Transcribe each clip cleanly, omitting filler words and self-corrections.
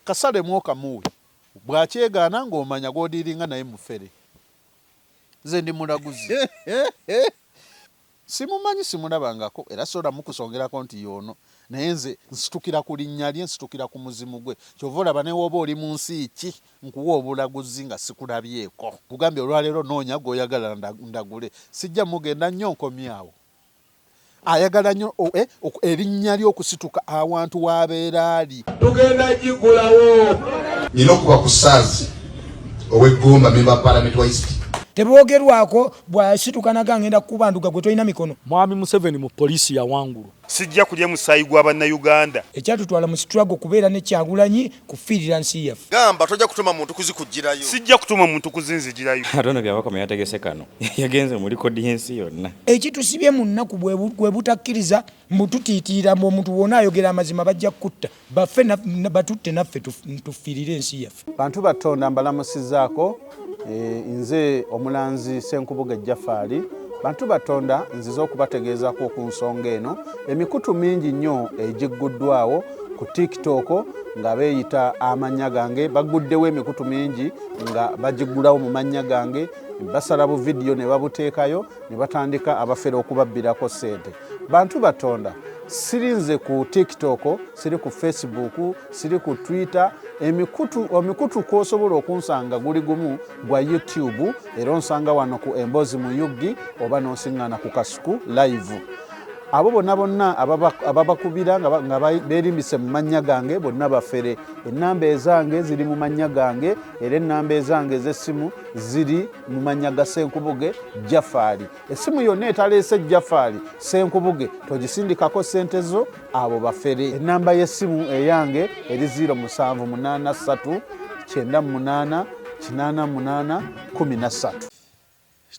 kasale mwoka muwe bwakyegaana ng'omanya gw'odiiringa naye mufere nze ndi mulaguzi simumanyi simulabangako era sola mukusongerako nti yono naye nze nsitukira ku linnya lye nsitukira ku muzimu gwe kyova olaba ne woba oli mu nsi ki nkuwa obulaguzi nga sikulabyeko kugambye olwaleero noonya gw'oyagala ndagule sijja mugenda nnyo nkomyawo ayagala nnyo erinnya ly'okusituka awantu w'abeera ali tugenda gigulawo nina okuba ku saazi ow'eggumba memba palamenti wa East teboogerwako bw'asitukanaga ngenda kubanduga gwe tolina mikono. Mwami Museveni mu poliisi ya wangulu. Sijja kulya musaayi gwa bannayuganda. Ekyatutwala mu struggle kubeera ne Kyagulanyi kufiirira nsi yaffe. Gamba tojja kutuma muntu kuzikugirayo. Sijja kutuma muntu kuzinzigirayo. Atono byabakoma yategese kano. Yagenze muri kodi yensi yonna. Ekitusibye mu nnaku bwe butakkiriza mbututiitira mu omuntu wonna ayogera amazima bajja kutta baffe batutte naffe tufiirire ensi yaffe. Bantu batonda mbalamusizaako nze omulanzi Ssenkubuge Jafari bantu batonda nziza okubategeezako ku nsonga eno emikutu mingi nnyo egigguddwawo ku TikTok nga beeyita amannya gange baguddewo emikutu mingi nga bagiggulawo mu mannya gange basala bu vidiyo ne babuteekayo ne batandika abafere okubabbirako ssente. Bantu batonda sirinze ku TikTok, siri ku Facebook, siri ku Twitter, emikutu kw'osobola okunsanga guli gumu gwa YouTube era onsanga wano ku Emboozi mu Yuggi oba n'osiŋŋaana ku Kasuku live. Abo bonna ababakubira nga beerimbise mu mannya gange bonna bafere. Ennamba ezange ziri mu mannya gange era ennamba ezange ez'essimu ziri mu mannya ga Ssenkubuge Jafari. Essimu yonna etaleese Jafari Ssenkubuge togisindikako ssente zo abo bafere. Ennamba y'essimu eyange eri 0783 98 88 13.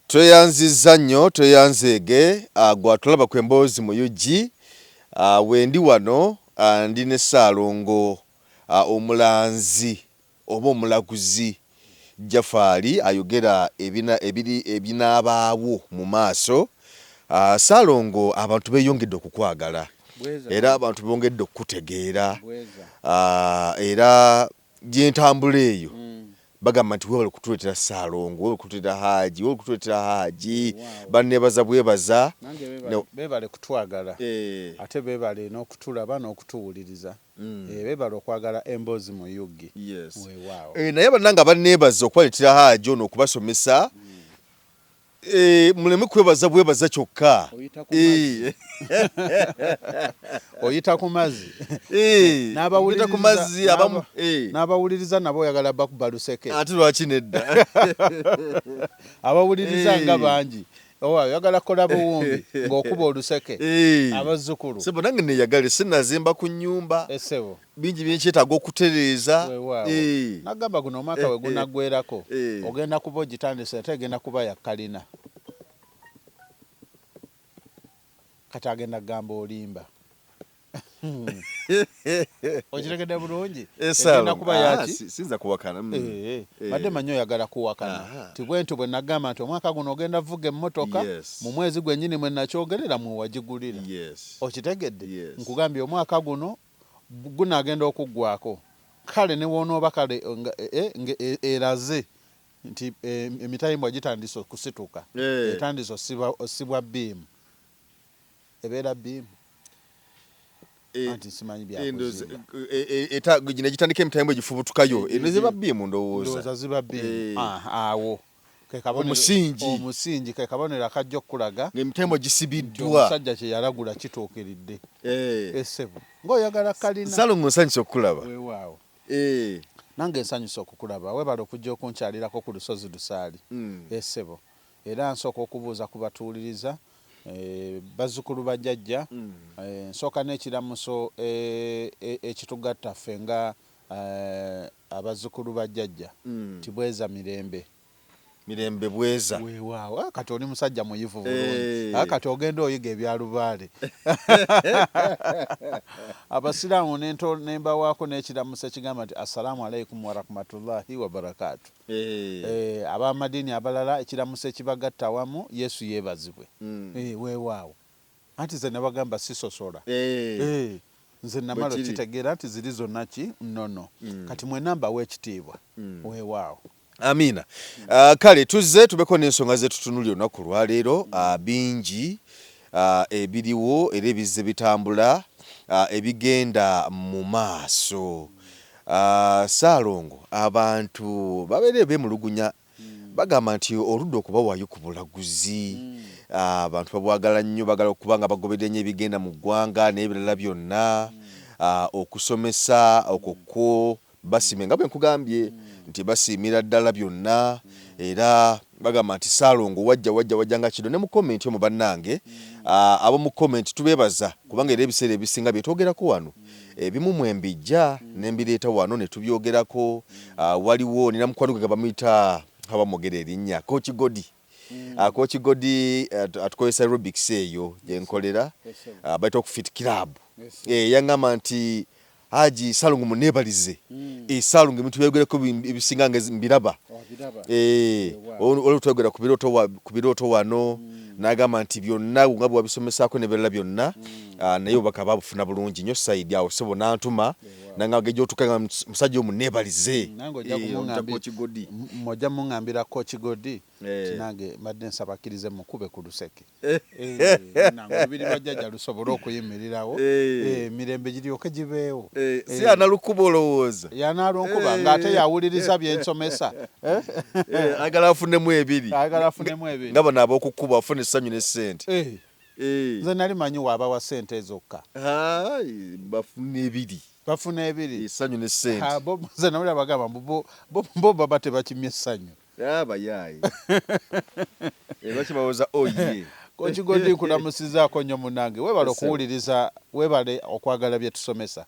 Tweyanziza nnyo tweyanzeege gwatulaba ku Emboozi mu Yuggi wendi wano ndi ne Ssaalongo omulanzi oba omulaguzi Jafari ayogera ebinaabaawo mu maaso. Ssaalongo abantu beeyongedde okukwagala era abantu bongedde okukutegeera era gyentambula eyo bagamba nti weebale kutuleetera Ssaalongo, weebale kutuleetera Haaji, weebale kutuleetera Haaji, banneebaza bwebaza. Beebale kutwagala ate beebale n'okutulaba n'okutuwuliriza. Beebale okwagala Emboozi mu Yuggi. Naye bannanga banneebaza okubaleetera Haaji ono okubasomesa. Muleme kwebaza bwebaza kyokka. Oyita ku mazzi. N'abawuliriza nabo oyagala bakuba luseke. Ate lwaki nedda? Abawuliriza nga bangi. Oyagala kola buwumbi ng'okuba oluseke. Abazzukulu. Sebo nange neeyagale sinnazimba ku nnyumba. Essebo. Bingi byenkyetaaga okutereeza. Nagamba guno omwaka we gunaggwerako. Ogenda kuba ogitandise ate egenda kuba ya kalina. Kati agenda kugamba olimba. Okiregedde bulungi? Egenda kuba yaki? Sinza kuwakana. Badde manyi oyagala kuwakana. Tibwentu bwe nagamba nti omwaka guno ogenda vuga emmotoka mu mwezi gwennyini mwe nakyogerera mwe wagigulira. Okitegedde? Nkugambye omwaka guno gunaagenda okuggwako. Kale ne woonooba kale eraze nti emitayimbwa gitandise okusituka. Etandise osibwa bbiimu. Ebeera bbiimu. Anti simanyi byakuzimba. Gino gitandika emitayimbwa egifubutukayo. Eno ziba bbiimu ndowooza. Ndowooza ziba bbiimu. Awo. Omusingi ke kabonero akajja okulaga ng'emitayimbwa gisibiddwa. Omusajja kye yalagula kituukiridde. Essebo. Ng'oyagala kalina. Ssaalongo nsanyusa okukulaba. Weewaawo. Nange nsanyusa okukulaba. Weebale okujja okunkyalirako ku lusozi Lusaali. Essebo. Era nsooka okubuuza ku batuuliriza. Bazzukulu bajjajja nsooka n'ekiramuso ekitugatta ffe nga abazzukulu bajjajja tibweza mirembe. Mirembe bweza. Weewaawo kati oli musajja muyivu bulungi. Kati ogenda oyiga ebyalubaale. Abasiraamu nembawaako n'ekiramuso ekigamba nti assalaamu alaikum wa rahmatullahi wa barakaatu. Ab'amadiini abalala ekiramuso ekibagatta awamu Yesu yeebazibwe. Weewaawo. Anti ze ne bagamba sisosola. nze namalo kitegeera nti ziri zonna ki nnono kati mwenamba w'ekitiibwa weewaawo. Amina. Kale tuzze tubeko n'ensonga ze tutunulira olunaku lwaleero bingi ebiriwo era ebizze bitambula ebigenda mu maaso. Ssaalongo abantu babeere beemulugunya bagamba nti oludde okubawaayo ku bulaguzi abantu babwagala nnyo bagala okuba nga bagoberera nnyo ebigenda mu ggwanga n'ebirala byonna okusomesa okwo basime nga bwe nkugambye nti basiimira ddala byonna era bagamba nti Ssaalongo wajja nga kino ne mu komenti omwo bannange abo mu komenti tubeebaza kubanga era ebiseera ebisinga byetwogerako wano ebimu mwembijja nembireeta wano ne tubyogerako. Waliwo nina mukwano gwe bamuyita abamwogera erinnya Coach Godi. Coach Godi atukozesa aerobics eyo gyenkolera bayita okufit club. Yaŋŋamba nti Haji Ssaalongo muneebalize Ssaalongo ebintu byogerako ebisinga nga mbiraba olutwegera ku birooto wano n'agamba nti byonna nga bwe wabisomesaako n'ebirala byonna naye obubaka babufuna bulungi nnyo sayidi awo sebo n'antuma nanga gejootuka musajja omuneebalize Coach Godi mojja muŋŋambira Coach Godi nange mbadde nsabakirize mukube ku luseke nange olubiri bajjajja lusobole okuyimirirawo emirembe giryoke gibeewo si analukuba olowooza yanalunkuba ng'ate yawuliriza byensomesa agala afunemu ebiri nga bano ab'okukuba afune essanyu n'essente nze nali manyi waabawa ssente zokka bafuna ebiri essanyu n'essente nze nawulira bagamba bo baba tebakimye essanyu abayaayi bakibawoza oye Coach Godi nkulamusizaako nnyo munange webale okuwuliriza webale okwagala bye tusomesa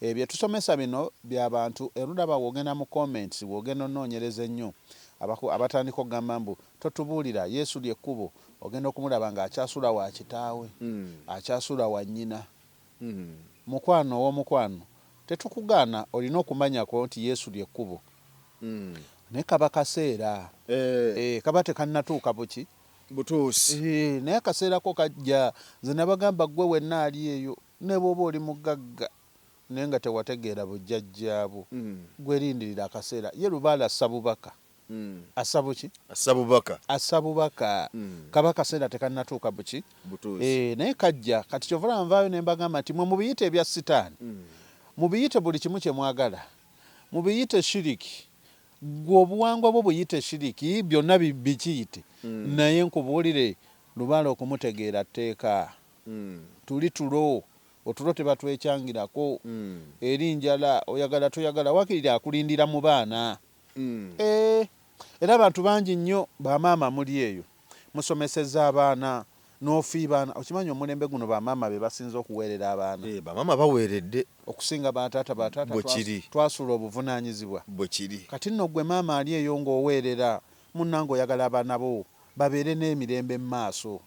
bye tusomesa bino by'abantu erudaba wogenda mu comments wogenda onoonyereza ennyo abatandika okugamba mbu totubuulira Yesu lyekkubo ogenda okumulaba ng'akyasula wa kitaawe akyasula wa nnyina mukwano ow'omukwano tetukugaana olina okumanyako nti Yesu lyekkubo naye kaba kaseera kaba tekannatuuka buki butuusi naye akaseerako kajja nze nabagamba ggwe wenna ali eyo ne bw'oba oli mugagga naye nga tewategeera bujjajjaabo gwe lindirira akaseera ye Lubaale assa bubaka assa buki assa bubaka kaba akaseera tekannatuuka buki naye kajja kati kyovula nvaayo ne mbagamba nti mwe mubiyite ebya sitaani mubiyite buli kimu kye mwagala mubiyite shiriki gwe obuwangwa bwo buyite shiriki byonna bikiyite naye nkubuulire Lubaale okumutegeera tteeka tuli tulo otulo tebatwekyangirako eri njala oyagala toyagala wakirira akulindira mu baana era abantu bangi nnyo bamaama muli eyo musomeseza abaana n'ofiibaana okimanyi omulembe guno bamaama be basinza okuweerera abaana bamaama baweeredde okusinga bataata twasula obuvunaanyizibwa kati nno gwe maama ali eyo ng'oweerera munnange oyagala abaana bo babeere n'emirembe mu maaso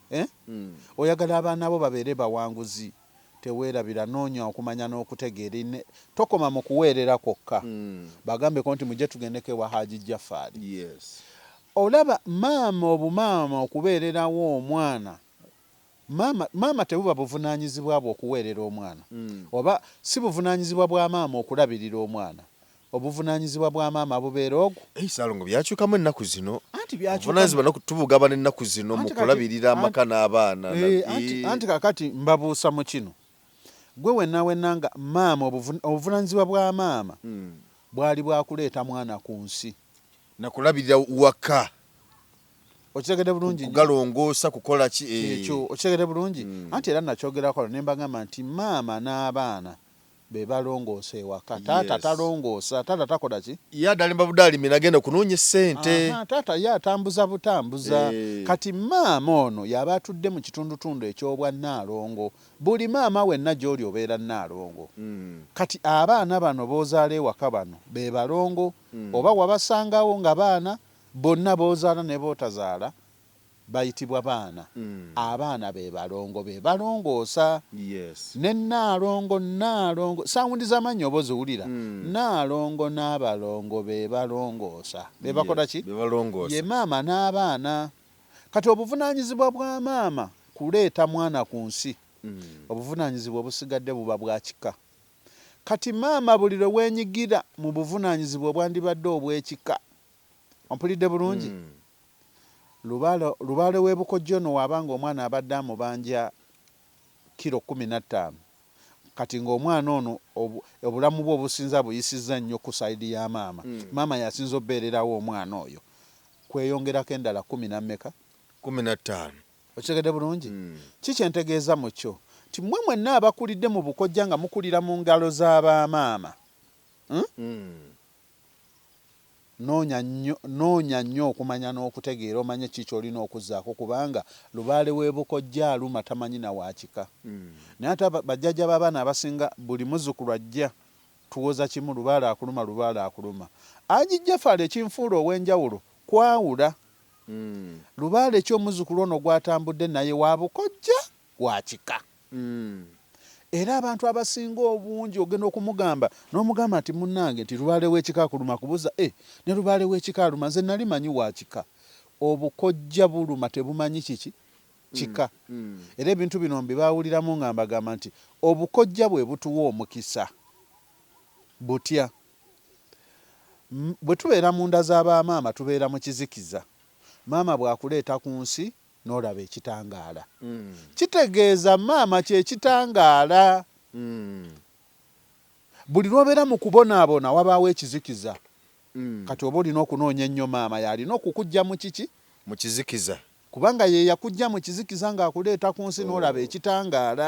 oyagala abaana bo babeere bawanguzi teweerabira noonya okumanya n'okutegeera tokoma mu kuweerera kwokka bagambeko nti mujje tugendeko ewa Haji Jafari olaba maama obumaama okubeererawo omwana maama tebuba buvunaanyizibwa bwe okuweerera omwana oba si buvunaanyizibwa bwa maama okulabirira omwana obuvunaanyizibwa bwa maama bubeera ogwo Ssaalongo byakyukamu ennaku zino buvunaanyizibwa tubugabana ennaku zino mu kulabirira amaka n'abaana anti kakati mbabuusa mu kino gwe wennanga maama obuvunaanyizibwa bwa maama bwali bwakuleeta mwana ku nsi nakulabirira waka okitegedde bulungi kugalongoosa kukola ki ekyo okitegedde bulungi anti era nakyogerako ne mbagamba nti maama n'abaana be balongoosa ewaka taata talongoosa taata takola ki ye adalimba budaalimi nagenda kunoonya essente taata ye atambuza butambuza kati maama ono yaba atudde mu kitundutundu ekyobwa Nnaalongo buli maama wenna gy'oli obeera Nnaalongo kati abaana bano b'ozaala ewaka bano be balongo oba wabasangawo nga baana bonna b'ozaala ne b'otazaala bayitibwa baana abaana be balongo be balongoosa ne Nnaalongo sawundi z'amannya oba oziwulira Nnaalongo n'abalongo be balongoosa be bakola ki ye maama n'abaana kati obuvunaanyizibwa bwa maama kuleeta mwana ku nsi obuvunaanyizibwa obusigadde buba bwa kika kati maama buli lwe weenyigira mu buvunaanyizibwa obwandibadde obw'ekika ompulidde bulungi lubaale w'ebukojjo ono waabanga omwana abadde amubanja kilo 15 kati ng'omwana ono obulamu bwe obusinza buyisizza nnyo ku sayidi ya maama maama yasinza obbeererawo omwana oyo kweyongerako endala 15 okitegedde bulungi kikyentegeeza mu kyo ti mmwe mwenna abakulidde mu bukojja nga mukulira mu ngalo z'abaamaama noonya nnyo okumanya n'okutegeera omanye kiki olina okuzzaako kubanga lubaale w'ebukojja aluma tamanyi na waakika naye ate bajjajja b'abaana abasinga buli muzzukulu ajja tuwoza kimu lubaale akuluma agijja faala ekinfuula ow'enjawulo kwawula lubaale ekyomuzzukulu ono gwatambudde naye wa bukojja waakika era abantu abasinga obungi ogenda okumugamba n'omugamba nti munnange nti lubaale w'ekika akuluma kubuuza ne lubaale w'ekika aluma nze nali manyi waakika obukojja buluma tebumanyi kika era ebintu bino mbibaawuliramu nga mbagamba nti obukojja bwe butuwa omukisa butya bwe tubeera mu nda z'abaamaama tubeera mu kizikiza maama bw'akuleeta ku nsi n'olaba ekitangaala kitegeeza maama kyekitangaala buli lw'obeera mu kubonaabona wabaawo ekizikiza kati oba olina okunoonya ennyo maama yalina okukujja mu kiki mu kizikiza kubanga ye yakujja mu kizikiza ng'akuleeta ku nsi n'olaba ekitangaala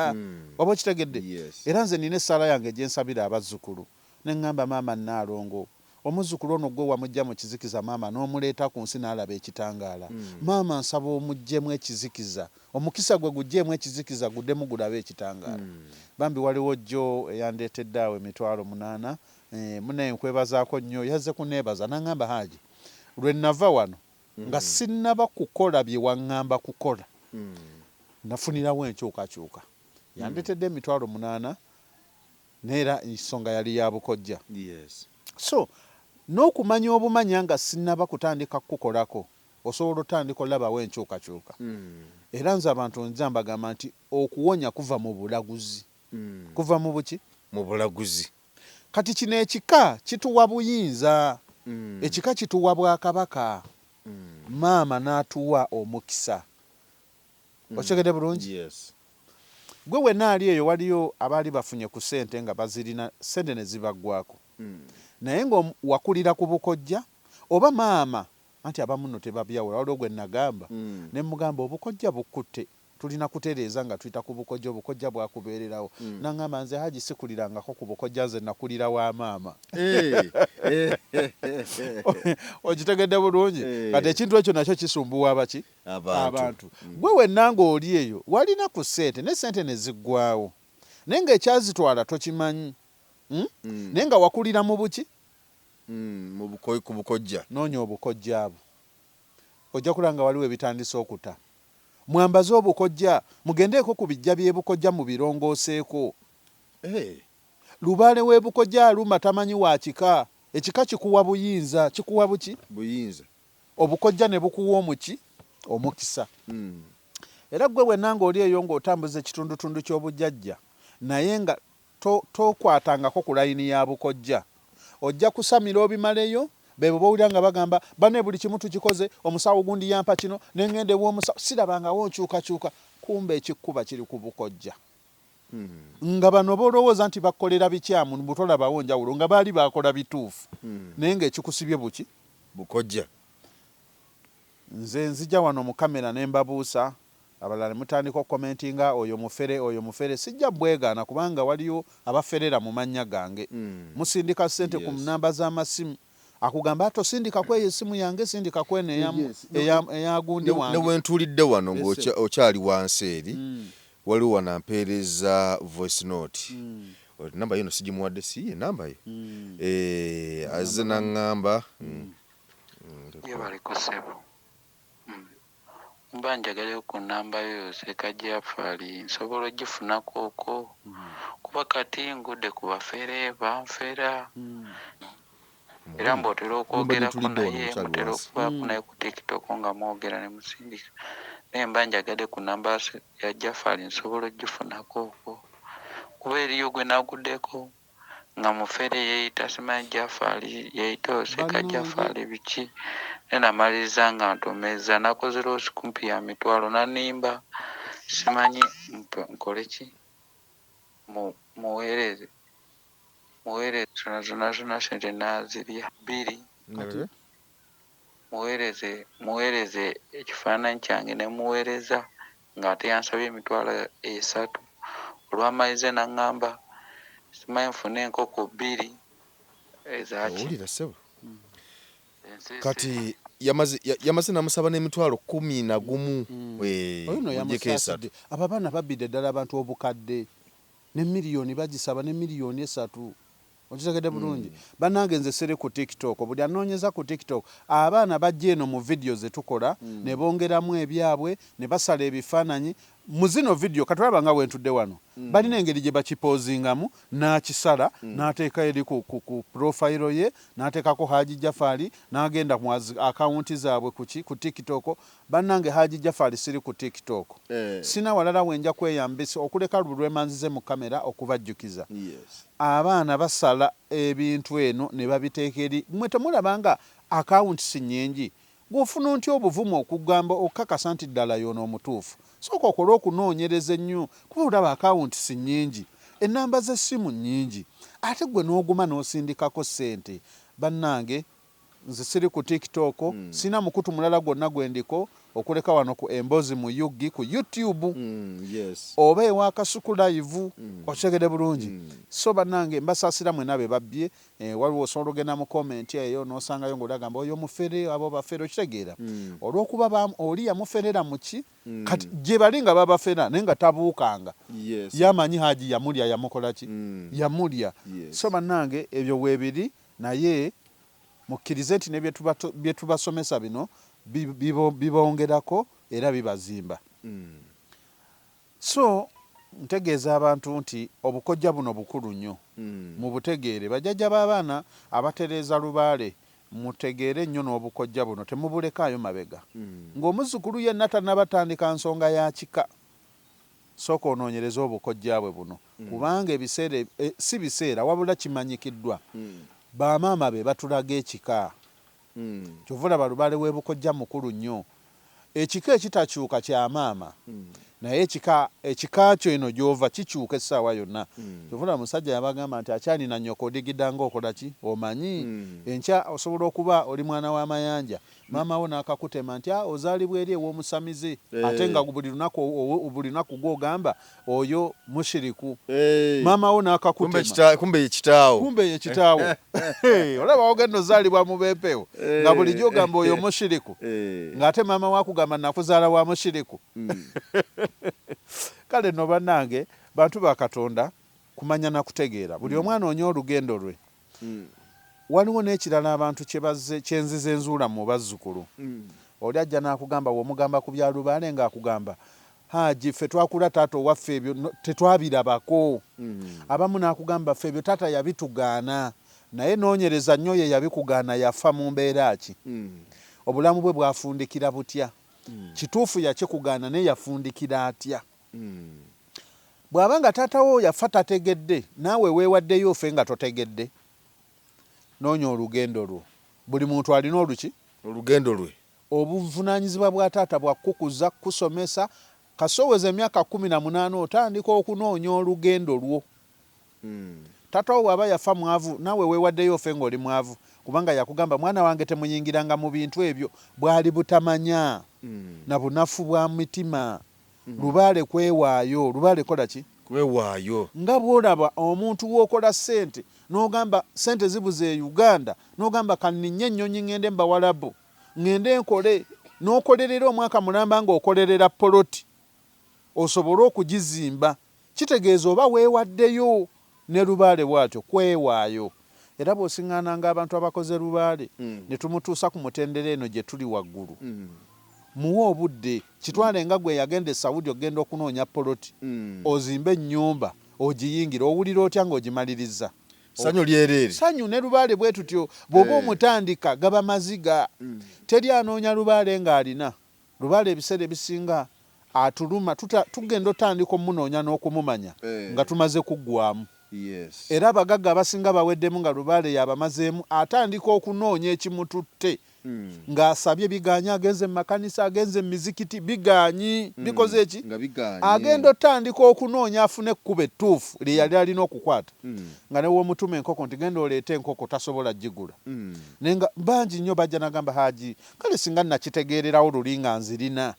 oba okitegedde era nze nina essaala yange gye nsabira abazzukulu ne ŋŋamba maama Nnaalongo omuzzukulu ono gwe wamujja mu kizikiza maama n'omuleeta ku nsi n'alaba ekitangaala maama nsaba omuggyemu ekizikiza omukisa gwe guggyemu ekizikiza guddemu gulabe ekitangaala bambi waliwo jjo eyandeetedde awo 8,000 munaye nkwebazaako nnyo yazze kuneebaza n'aŋŋamba Haaji lwe nava wano nga sinnaba kukola bye waŋŋamba kukola nafunirawo enkyukakyuka yandeetedde 8,000 neera ensonga yali ya bukojja so n'okumanya obumanya nga sinnaba kutandika kukolako osobola otandika olabawo enkyukakyuka era nze abantu nja mbagamba nti okuwonya kuva mu bulaguzi kuva mu buki mu bulaguzi kati kino ekika kituwa buyinza ekika kituwa bwakabaka maama n'atuwa omukisa okitegedde bulungi gwe wenna ali eyo waliyo abaali bafunye ku ssente nga bazirina ssente ne zibaggwako naye nga wakulira ku bukojja oba maama anti abamu nno tebabyawula waliwo gwe nagamba ne mugamba obukojja bukutte tulina kutereeza nga tuyita ku bukojja obukojja bwakubeererawo naŋŋamba nze Haaji sikulirangako ku bukojja nze nakulira wa maama okitegedde bulungi kati ekintu ekyo nakyo kisumbuwa abaki abantu gwe wenna ng'oli eyo walina ku ssente ne ssente ne ziggwawo naye ng'ekyazitwala tokimanyi naye nga wakulira mu buki ku bukojja noonya obukojja abo ojja kulanga waliwo ebitandisa okuta mwambaze obukojja mugendeeko ku bijja by'ebukojja mu birongooseeko lubaale w'ebukojja aluma tamanyi wa kika ekika kikuwa buyinza kikuwa buki buyinza obukojja ne bukuwa omuki omukisa era gwe wenna ng'oli eyo ng'otambuza ekitundutundu ky'obujjajja naye nga tokwatangako ku layini ya bukojja ojja kusamira obimaleyo bebo bawulira nga bagamba bane buli kimu tukikoze omusawo gundi yampa kino nengende w'omusawo sirabangawo nkyukakyuka kumbe ekikkuba kiri ku bukojja nga bano bolowooza nti bakolera bikyamu butolabawo njawulo nga baali bakola bituufu naye ng'ekikusibye buki bukojja nze nzija wano mu kamera ne mbabuusa abalala mutandika okukomentinga oyo mufere sijja bwegaana kubanga waliyo abaferera mu mannya gange musindika ssente ku namba z'amasimu akugamba atosindika kweyo esimu yange sindika kwene eyagundi wange newentuulidde wano ng'okyali wansi eri waliwo wanampeereza voice note namba yo no sigimuwadde siye namba yo azze naŋŋamba yebaliko ssebo mba njagalayo ku namba yo Sekajjafali nsobola ogifunako okwo kuba kati ngudde ku bafere banfera era mbotera okwogerako naye mutera okubaako naye ku TikTok nga mwogera ne musindika naye mba njagadde ku namba ya Jafali nsobola ogifunako okwo kuba eriyo gwe naguddeko nga mufere yeeyita simanyi Jafali yeeyita Oseka Jafali biki nenamaliriza nga ntomeza nakoze loosi kumpi ya mitwalo nanimba simanyi nkole ki muweereze zonna sente nazirya bbiri muweereze ekifaananyi kyange ne muweereza ng'ate yansabye emitwalo 3 olwamalize naŋŋamba simanyi nfune enkoko 2 ezaki owulira ssebo kati yamaze namusaba n'emitwalo 11 oyuno yamusaasidde abo abaana babbidde ddala abantu obukadde ne miliyoni bagisaba ne miliyoni 3 okitegedde bulungi bannange nze siri ku TikTok buli anoonyeza ku TikTok abaana bajja eno mu vidiyo ze tukola ne bongeramu ebyabwe ne basala ebifaananyi mu zino vidiyo katulaba nga bwentudde wano balina engeri gye bakipozingamu n'akisala n'ateeka eri ku profayiro ye n'ateekako Haji Jafali n'agenda mu akawunti zaabwe ku TikTok. Bannange Haji Jafali siri ku TikTok sina walala wenja kweyambisa okuleka lulwemanzize mu kamera okubajjukiza abaana basala ebintu eno ne babiteeka eri mmwe temulabanga akawunti si nnyingi gw'ofuna ntya obuvumu okugamba okukakasa nti ddala yono omutuufu sooka okole okunoonyereza ennyo kuba olaba akawunti si nnyingi ennamba z'essimu nnyingi ate gwe n'oguma n'osindikako ssente. Bannange nze siri ku TikTok sina mukutu mulala gwonna gwendiko okuleka wano ku Emboozi mu Yugi ku YouTube oba ewa Kasuku live okitegedde bulungi so bannange mbasaasira mwe nabe babbye waliwo osobola ogenda mu comment eyo n'osangayo ng'olagamba oyo mufere abo bafere okitegeera olw'okuba oli yamuferera muki kati gye bali nga babafera naye nga tabuukanga yamanyi Haji yamulya yamukola ki yamulya so bannange ebyo weebiri naye mukkirize nti ne bye tubasomesa bino bibongerako era bibazimba so ntegeeza abantu nti obukojja buno bukulu nnyo mu butegeere bajjajja b'abaana abatereeza lubaale mutegeere nnyo n'obukojja buno temubulekaayo mabega ng'omuzzukulu yenna tannabatandika nsonga ya kika sooka onoonyereza obukojja bwe buno kubanga ebiseera si biseera wabula kimanyikiddwa bamaama be batulaga ekika kyovula balubaale w'ebukojja mukulu nnyo ekika ekitakyuka kya maama naye ekika kyo eno gy'ova kikyuka essaawa yonna kyovula musajja yabagamba nti akyalina nnyoko odigidanga okola ki omanyi enkya osobola okuba oli mwana w'amayanja maama wo n'akakutema nti ozaalibwa eri ew'omusamize ate nga buli lunaku gw'ogamba oyo mushiriku maama wo n'akakutema kumbe ye kitaawo olaba ogenda ozaalibwa mu beepewo nga bulijjo ogamba oyo mushiriku ng'ate maama wakugamba nakuzaala wa mushiriku kale nno bannange bantu ba Katonda kumanya na kutegeera buli omwana onye olugendo lwe waliwo n'ekirala abantu kyenzize enzuula mu bazzukulu oli ajja n'akugamba w'omugamba ku bya lubaale ng'akugamba Haji ffe twakula taata owaffe ebyo tetwabirabako abamu n'akugamba ffe ebyo taata yabitugaana naye noonyereza nnyo ye yabikugaana yafa mu mbeera ki obulamu bwe bwafundikira butya kituufu yakikugaana naye yafundikira atya bw'aba nga taata wo yafa tategedde naawe weewaddeyo ofe nga totegedde noonya olugendo lwo buli muntu alina olugendo lwe obuvunaanyizibwa bwa taata bwakukuza kusomesa kasoweza emyaka 18 otandika okunoonya olugendo lwo taata wo bw'aba yafa mwavu naawe weewaddeyo ofe ng'oli mwavu kubanga yakugamba mwana wange temuyingiranga mu bintu ebyo bwali butamanya na bunafu bwa mitima lubaale kwewaayo lubaale kola ki kwewaayo nga bw'olaba omuntu w'okola ssente n'ogamba ssente zibuze e Uganda n'ogamba kanninye ennyonyi ngende mbawalabu ngende nkole n'okolerera omwaka mulamba ng'okolerera poloti osobole okugizimba kitegeeza oba weewaddeyo ne lubaale bw'atyo kwewaayo era bw'osiŋŋaananga abantu abakoze lubaale ne tumutuusa ku mutendera eno gye tuli waggulu muwe obudde kitwale nga gwe yagenda e Saudi ogenda okunoonya poloti ozimbe ennyumba ogiyingira owulira otya ng'ogimaliriza sanyu lyerere sanyu ne lubaale bwe tutyo bw'oba omutandika gaba maziga teri anoonya lubaale ng'alina lubaale ebiseera ebisinga atuluma tugenda otandika omunoonya n'okumumanya nga tumaze kuggwamu Yes. era abagagga abasinga baweddemu nga Lubaale yabamazeemu atandika okunoonya ekimututte ng'asabye biganye agenze mu makanisa agenze mu mizikiti biganyi bikoze eki agenda otandika okunoonya afune ekkuba ettuufu lye yali alina okukwata nga ne w'omutuma enkoko nti genda oleete enkoko tasobola gigula naye nga bangi nnyo bajja nagamba Haaji kale singa nakitegeererawo luli nga nzirina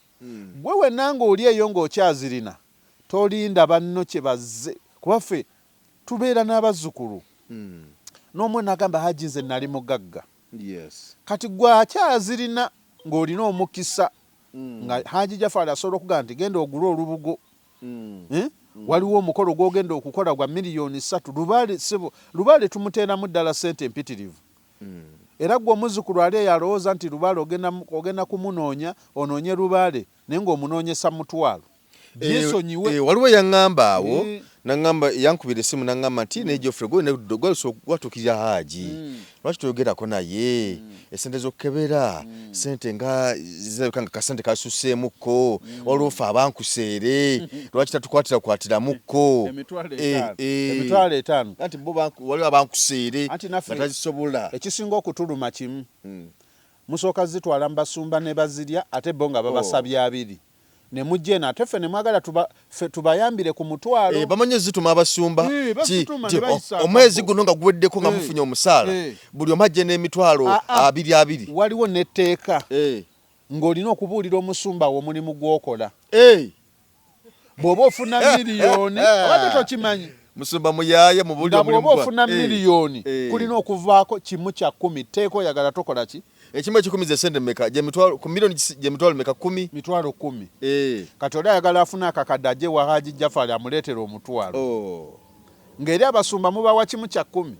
gwe wenna ng'oli eyo ng'okyazirina tolinda banno kye bazze kuba ffe tubeera n'abazzukulu n'omwe nagamba Haaji nze nali mugagga Yes. kati gwe akyazirina ng'olina omukisa nga Haaji Jafari asobola okugamba nti genda ogule olubugo waliwo omukolo gw'ogenda okukola gwa miliyoni 3 Lubaale tumuteeramu ddala ssente empitirivu era gwe omuzzukulu ali eyo alowooza nti Lubaale ogenda kumunoonya onoonye Lubaale naye ng'omunoonyesa mutwalo byesonyiwe waliwo yaŋŋamba awo naŋŋamba yankubira essimu naŋŋamba nti ne Geoffrey gwatuukirira Haaji lwaki toyogerako naye esente z'okukebera sente nga zirabika nga kasente kasuseemukko waliwo ffe abankuseere lwaki tatukwatirakwatiramukko emitwalo 5 anti bo waliwo abankuseere Anti nga naffe tazisobola ekisinga okutuluma kimu musooka zitwala mu basumba ne bazirya ate bo nga babasabye 2 ne mujje na ate ffe ne mwagala tubayambire ku mutwalo bamanyi zituma abasumba basituma ne bayisa omwezi guno nga guweddeko nga mufunye omusaala buli omu ajje n'emitwalo 2 waliwo n'etteeka ng'olina okubuulira omusumba wo omulimu gw'okola bw'oba ofuna miliyoni obadde tokimanyi musumba muyaye mubuli omulimu bw'oba ofuna miliyoni kulina okuvaako kimu kya 10 tteeka oyagala tokola ki ekimu ekikumi ze sente meka ku miliyoni gye mitwalo meka 10 mitwalo 10 kati oli ayagala afuna akakadde ajje wa Haaji Jafari amuleetera omutwalo ng'eri abasumba mubawa kimu kya 10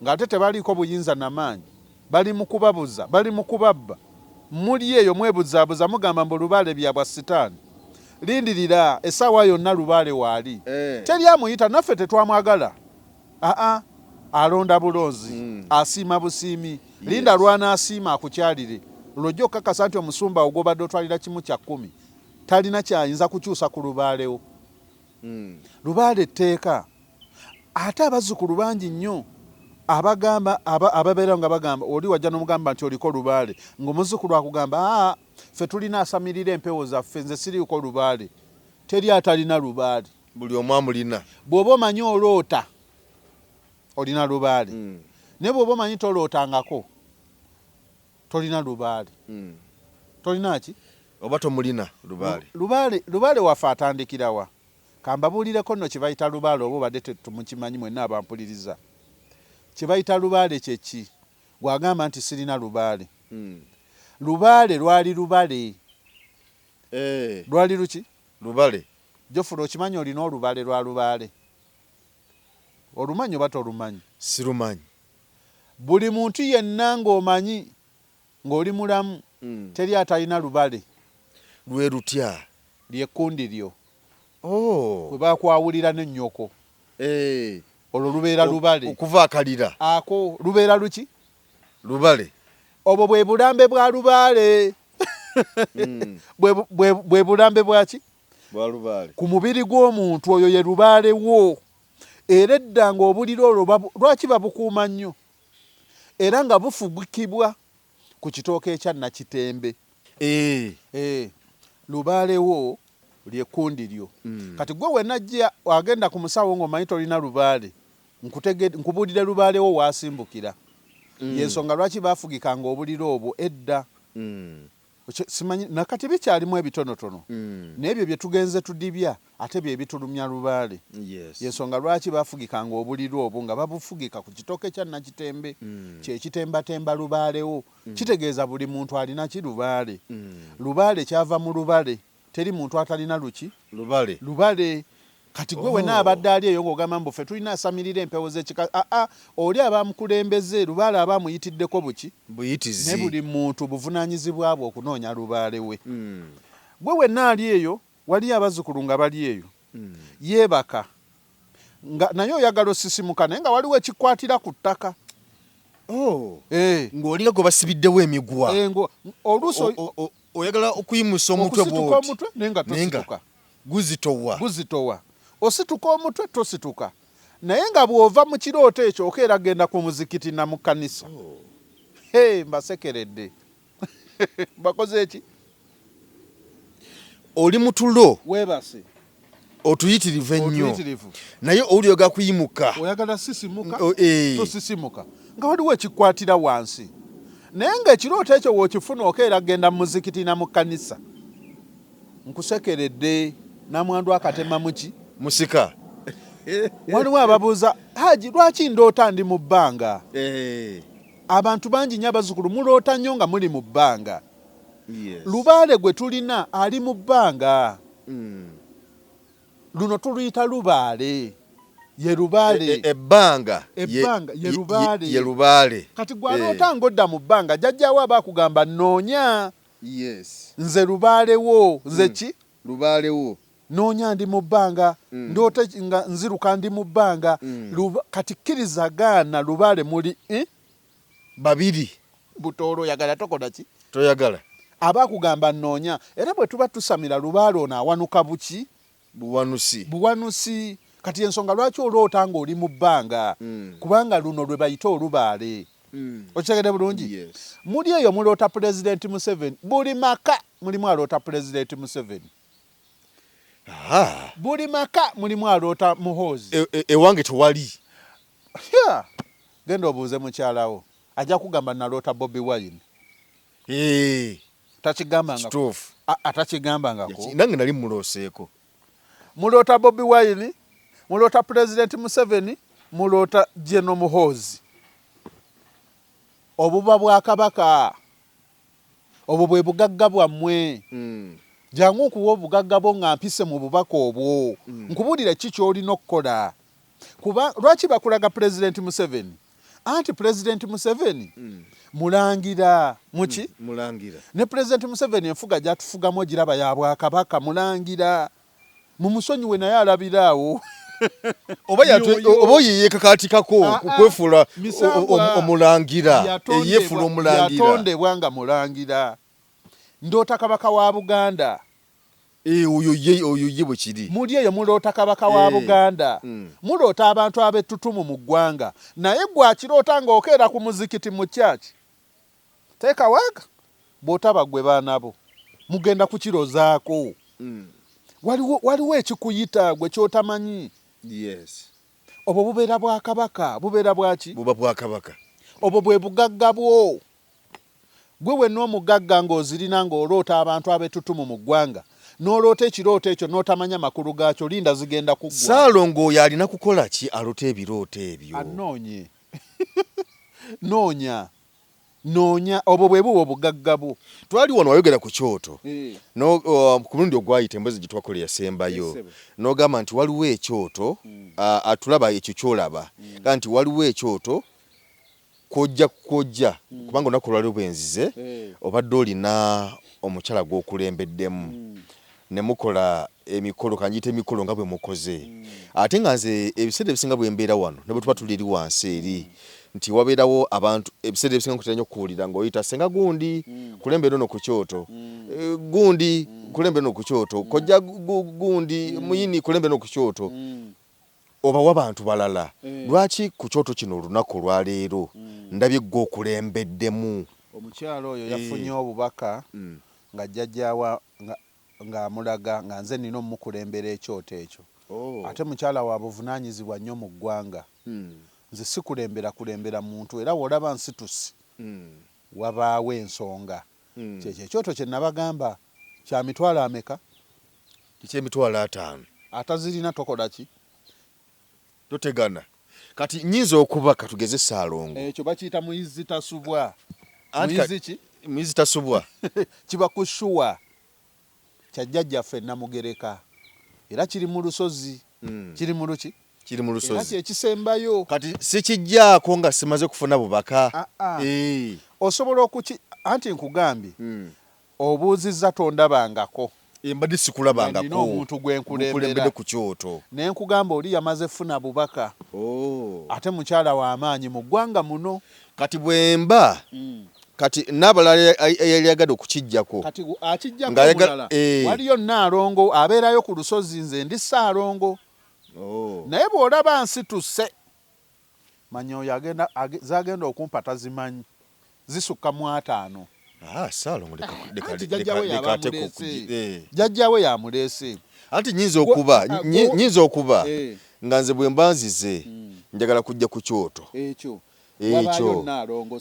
ng'ate tebaliiko buyinza n'amaanyi bali mu kubabuza bali mu kubabba muli eyo mwebuzaabuza mugamba mbu Lubaale byabwa sitaani lindirira essaawa yonna Lubaale waali teri amuyita naffe tetwamwagala alonda bulonzi asiima busiimi linda lwanaasiima akukyalire lwojja okukakasa nti omusumba ogobadde otwalira kimu kya 10 talina kyayinza kukyusa ku Lubaalewo Lubaale tteeka ate abazzukulu bangi nnyo abagamba ababeera nga bagamba oli wajja n'omugamba nti oliko Lubaale ng'omuzzukulu akugamba ffe tulina asamirira empewo zaffe nze siriiko Lubaale teri atalina Lubaale buli omu amulina bw'oba omanyi oloota olina Lubaale naye bw'oba omanyi tolootangako tolina Lubaale tolina ki oba tomulina Lubaale waffe atandikirawa kambabuulireko nno kyebayita Lubaale oba obadde tumukimanyi mwenna abampuliriza kyebayita Lubaale kyeki gwagamba nti sirina Lubaale Lubaale lwali Lubaale lwali luki Lubaale Geoffrey okimanyi olina Olubaale lwa Lubaale olumanyi oba tolumanyi sirumanyi buli muntu yenna ng'omanyi ng'oli mulamu teri atalina Lubaale lwe lutya lyekkundi lyo bwe bakwawulira n'ennyoko olwo lubeera Lubaale okuva akalira ako lubeera luki Lubaale obwo bwe bulambe bwa Lubaale bwe bulambe bwaki bwa Lubaale ku mubiri gw'omuntu oyo ye Lubaale wo era edda ng'obulira olwo lwaki babukuuma nnyo era nga bufugikibwa ku kitooke ekya Nakitembe Lubaale wo lyekkundi lyo kati gwe wenajja agenda ku musawo ng'omanyi tolina Lubaale nkubuulire Lubaale wo waasimbukira yensonga lwaki baafugikanga obulira obwo edda simanyi nakati bikyalimu ebitonotono n'ebyo bye tugenze tudibya ate bye bitulumya Lubaale yensonga lwaki baafugikanga obulira obwo nga babufugika ku kitooke kya Nakitembe kyekitembatemba Lubaalewo kitegeeza buli muntu alina ki Lubaale Lubaale kyava mu Lubaale teri muntu atalina luki Lubaale kati gwe wena abadde ali eyo ng'ogamba mbu ffe tulina asamirira empewo z'ekika oli abamukulembeze Lubaale aba amuyitiddeko buyitizi ne buli muntu buvunaanyizibwa bwe okunoonya Lubaale we gwe wenna ali eyo wali abazzukulu nga bali eyo yeebaka naye oyagala osisimuka naye nga waliwo ekikwatira ku ttaka ng'olinga gwe basibiddewo emigwa oluusi oyagala okuyimusa omutwe naye nga tosituka guzitowa osituka omutwe tosituka naye nga bw'ova mu kirooto ekyo okeera genda ku muzikiti na mu kkanisa. Mbasekeredde. Bakoze eki? Oli mutulo Weebase. otuyitirivu ennyo Otuyitirivu. naye olyoga kuyimuka. Oyagala sisimuka? Tosisimuka. Nga waliwo ekikwatira wansi. Naye ng'ekirooto ekyo w'okifuna okeera genda mu muzikiti na mu kkanisa. Nkusekeredde namwandu akatema muki? Musika. Waliwo ababuuza, Haji, lwaki ndoota ndi mu bbanga? Abantu bangi nnyo abazzukulu muloota nnyo nga muli mu bbanga. Yes. Lubaale gwe tulina ali mu bbanga. Luno tuluyita lubaale. Ye lubaale. Ebbanga ye lubaale. Ye lubaale. Kati gwaloota ng'odda mu bbanga jjajjaawo aba akugamba noonya. Yes. Nze lubaale wo. Nze ki? Lubaale wo. Noonya ndi mu bbanga. Ndoota nga nziruka ndi mu bbanga. Kati kkiriza gaana lubaale muli babiri. Butoolo oyagala tokola ki? Toyagala. Aba akugamba noonya. Era bwe tuba tusamira lubaale ono awanuka buki? Buwanusi. Kati ensonga lwaki oloota ng'oli mu bbanga? Kubanga luno lwe bayita olubaale. Okitegedde bulungi? Yes. Muli eyo muloota Pulezidenti Museveni. Buli maka mulimu aloota Pulezidenti Museveni. Buli maka mulimu aloota Muhoozi. Ewange tewali. Genda obuuze mukyalawo. Ajja kugamba naloota Bobi Wine. Takigambangako. Atakigambangako. Nange nali mulooseeko. Muloota Bobi Wine, muloota Pulezidenti Museveni, muloota General Muhoozi. Obuba bwa Kabaka. Obwo bwe bugagga bwammwe. Jangu okuwa obugagga bwo nga mpise mu bubaka obwo. Nkubuulire ki ky'olina okukola. Kuba lwaki bakulaga Pulezidenti Museveni? Anti Pulezidenti Museveni mulangira muki? Mulangira. Ne Pulezidenti Museveni enfuga gyatufugamu ogiraba ya Bwakabaka mulangira. Mumusonyiwe naye alabiraawo. Oba yeyeekakaatikako kwefuula omulangira. Yeefula omulangira. Yatondebwa nga mulangira. Ndoota Kabaka wa Buganda. Oyo ye bwe kiri. Muli eyo muloota Kabaka wa Buganda. Muloota abantu ab'ettutumu mu ggwanga. Naye gwakiroota ng'okeera ku muzikiti mu kyaki. Teeka waaga. Bw'otaba ggwe baanabo. Mugenda kukirozaako. Waliwo ekikuyita gwe ky'otamanyi. Yes. Obwo bubeera bwa Kabaka. Bubeera bwaki? Buba bwa Kabaka. Obwo bwe bugagga bwo. Gwe wenna omugagga ng'ozirina ng'oloota abantu ab'ettutumu mu ggwanga. N'oloota ekirooto ekyo n'otamanya makulu gaakyo linda zigenda kuggwa. Ssaalongo oyo alina kukola ki aloota ebirooto ebyo? Anoonye. Noonya obwo bwe buba obugagga bwo. Twali wano wayogera ku kyoto. Ku mulundi ogwayita emboozi gye twakola yasembayo. N'ogamba nti waliwo ekyoto atulaba ekyo ky'olaba. Kandi nti waliwo ekyoto kojja kubanga olunaku olwaliwo bwenzize obadde olina omukyala gw'okulembeddemu ne mukola emikolo kanjiyita emikolo nga bwe mukoze. Ate nga nze ebiseera ebisinga bwe mbeera wano ne bwe tuba tuliri wansi eri nti wabeerawo abantu ebiseera ebisinga nkutera nnyo okuwulira ng'oyita senga gundi kulembera ono ku kyoto, gundi kulembera ono ku kyoto, kojja gundi muyini kulembera ono ku kyoto. Obawa abantu balala. Lwaki ku kyoto kino olunaku olwaleero ndabye ggwe okulembeddemu? Omukyala oyo yafunye obubaka nga jjajjaawa ng'amulaga nga nze nina omukulembera ekyoto ekyo. Ate mukyala wa buvunaanyizibwa nnyo mu ggwanga. Nze si kulembera muntu era w'olaba nsitusi wabaawo ensonga. Kyekyo ekyoto kye nabagamba kya mitwalo ameka? Eky'emitwalo 5. Atazirina tokola ki? Totegana. Kati nnyinza okuba katugeze Ssaalongo. Ekyo bakiyita muyizi tasubwa. Muyizi ki? Muyizi tasubwa. Kiba kushuwa. Kya jjajjaffe Namugereka. Era kiri mu lusozi. Kiri mu luki? Kiri mu lusozi. Era kyekisembayo. Kati sikijjaako nga simaze kufuna bubaka. Osobola anti nkugambye obuuzizza tondabangako. Mbadde sikulabangako. Nina omuntu gwe nkulembera ku kyoto. Ne nkugamba oli yamaze funa bubaka. Ate mukyala w'amaanyi mu ggwanga muno. Kati bwemba kati n'abalala eyali yagadde okukijjako. Kati akijjako mulala. Waliyo Nnaalongo abeerayo ku lusozi, nze ndi Ssaalongo. naye bw'olaba nsituse manya oyo zagenda okumpa tazimanyi zisukka mu 5. Salongo jjajjawe yamuleese anti nyinza okuba nga nze bwe mbanzize njagala kujja ku kyoto ekyo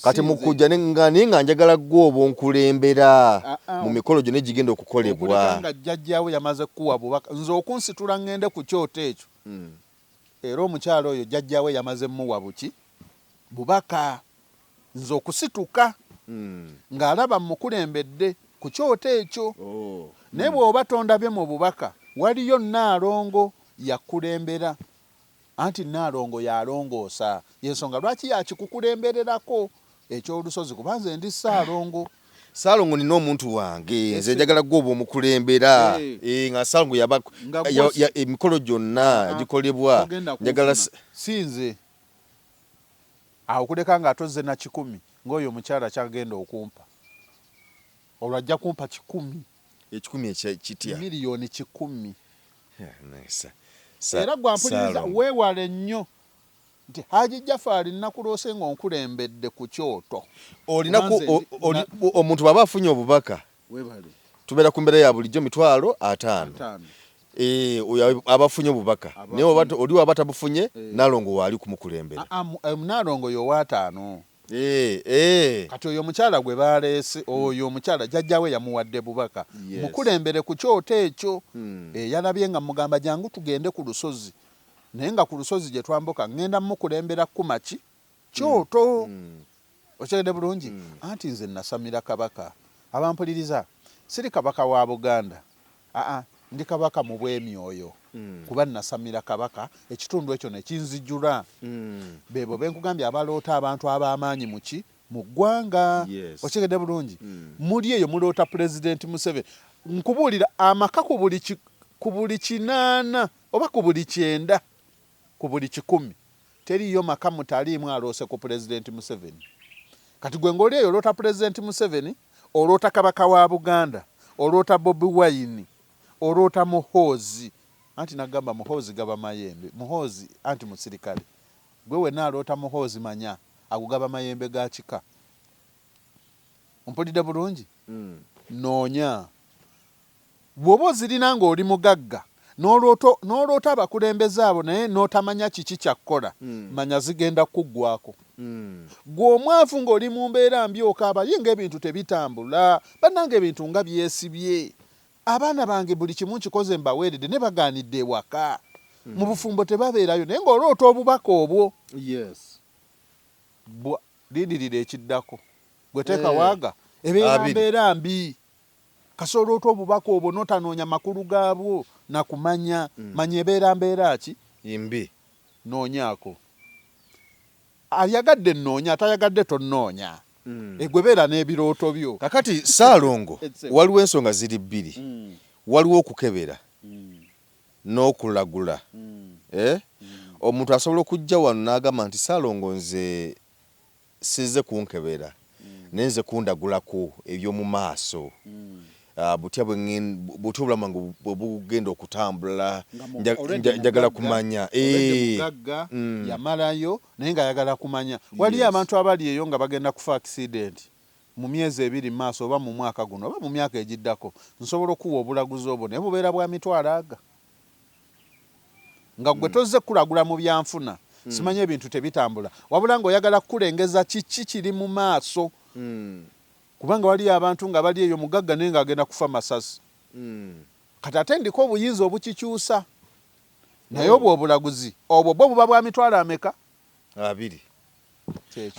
kati mukujja nga njagala gwoba onkulembera mu mikolo gyo negigenda okukolebwa nga jjajjawe yamaze kuwa bubaka nze okunsitula ngende ku kyoto ekyo era omukyalo oyo jjajjawe yamaze muwa bubaka nze okusituka ng'alaba mukulembedde ku kyoto ekyo naye bw'oba tondabye mu bubaka waliyo Nnaalongo yakulembera anti Nnaalongo yalongoosa yensonga lwaki yakikukulembererako ekyolusozi kubanze ndi Ssaalongo nina omuntu wange nze njagala gwoba omukulembera nga Ssaalongo emikolo gyonna gikolebwa njagala sinze awo kuleka nga atoze na 10 ng'oyo omukyala kyagenda okumpa olwo ajja kumpa 10 kitya miliyoni 10 era gwampuliriza weewale nnyo nti Haji Jafari nakuloose ng'onkulembedde ku kyoto omuntu bw'aba afunye obubaka tubeera ku mbeera ya bulijjo 5,000 oyo abafunye obubaka naye oli waba tabufunye Nnaalongo waali kumukulembera Nnaalongo yo wa 5 kati oyo omukyala gwe baleese oyo omukyala jjajjawe yamuwadde bubaka mukulembere ku kyoto ekyo yalabye nga mugamba jangu tugende ku lusozi naye nga ku lusozi gye twambuka ngenda mukulembera kumaki kyoto okyegedde bulungi anti nze nasamira kabaka abampuliriza siri kabaka wa Buganda ndi kabaka mu bw'emyoyo kuba nasamira kabaka ekitundu ekyo ne kinzijula bebo benkugambye abaloota abantu ab'amaanyi mu ggwanga okigedde bulungi muli eyo muloota President Museveni nkubuulira amaka ku buli 8 oba ku buli 9 ku buli 10 teriyo maka mutaliimu aloose ku President Museveni kati gwe ng'oli eyo oloota President Museveni oloota kabaka wa Buganda oloota Bobi Wine oloota Muhoozi anti nagamba Muhoozi gaba mayembe Muhoozi anti musirikale gwe wena aloota Muhoozi manya agugaba mayembe ga kika mpulidde bulungi noonya bw'oba ozirina ng'oli mugagga n'oloota abakulembeze abo naye n'otamanya kiki kyakkola manya zigenda kuggwako gwe omwavu ng'oli mu mbeera mbi okaaba ye ng'ebintu tebitambula bannange ebintu nga byesibye abaana bange buli kimu nkikoze mbaweeredde ne bagaanidde ewaka mu bufumbo tebabeerayo naye ng'oloota obubaka obwo lindirira ekiddako gwe teeka waaga ebeera mbeera mbi kasoloota obubaka obwo n'otanoonya makulu gaabwo nakumanya manya ebeera mbeera ki imbi noonyaako ayagadde nnoonya atayagadde tonnoonya egwe beera n'ebirooto byo kakati Ssaalongo waliwo ensonga ziri 2 waliwo okukebera n'okulagula omuntu asobola okujja wano n'agamba nti Ssaalongo nze sizze kunkebera naye nze kundagulako eby'omu maaso butya obulamu bwange bwe bugenda okutambula njagala kumanya mugagga yamalayo naye nga ayagala kumanya waliyo abantu abali eyo nga bagenda kufa accident mu myezi 2 maaso oba mu mwaka guno oba mu myaka egiddako nsobola okuwa obulaguzi obwo naye bubeera bwa mitwalo aga nga gwe tozze kulagula mu byanfuna simanye ebintu tebitambula wabula ng'oyagala kukulengeza kiki kiri mu maaso kubanga waliyo abantu nga bali eyo mugagga naye ng'agenda kufa masasi kati ate ndiko obuyinza obukikyusa naye obwo obulaguzi obwo bwo buba bwa mitwalo ameka 2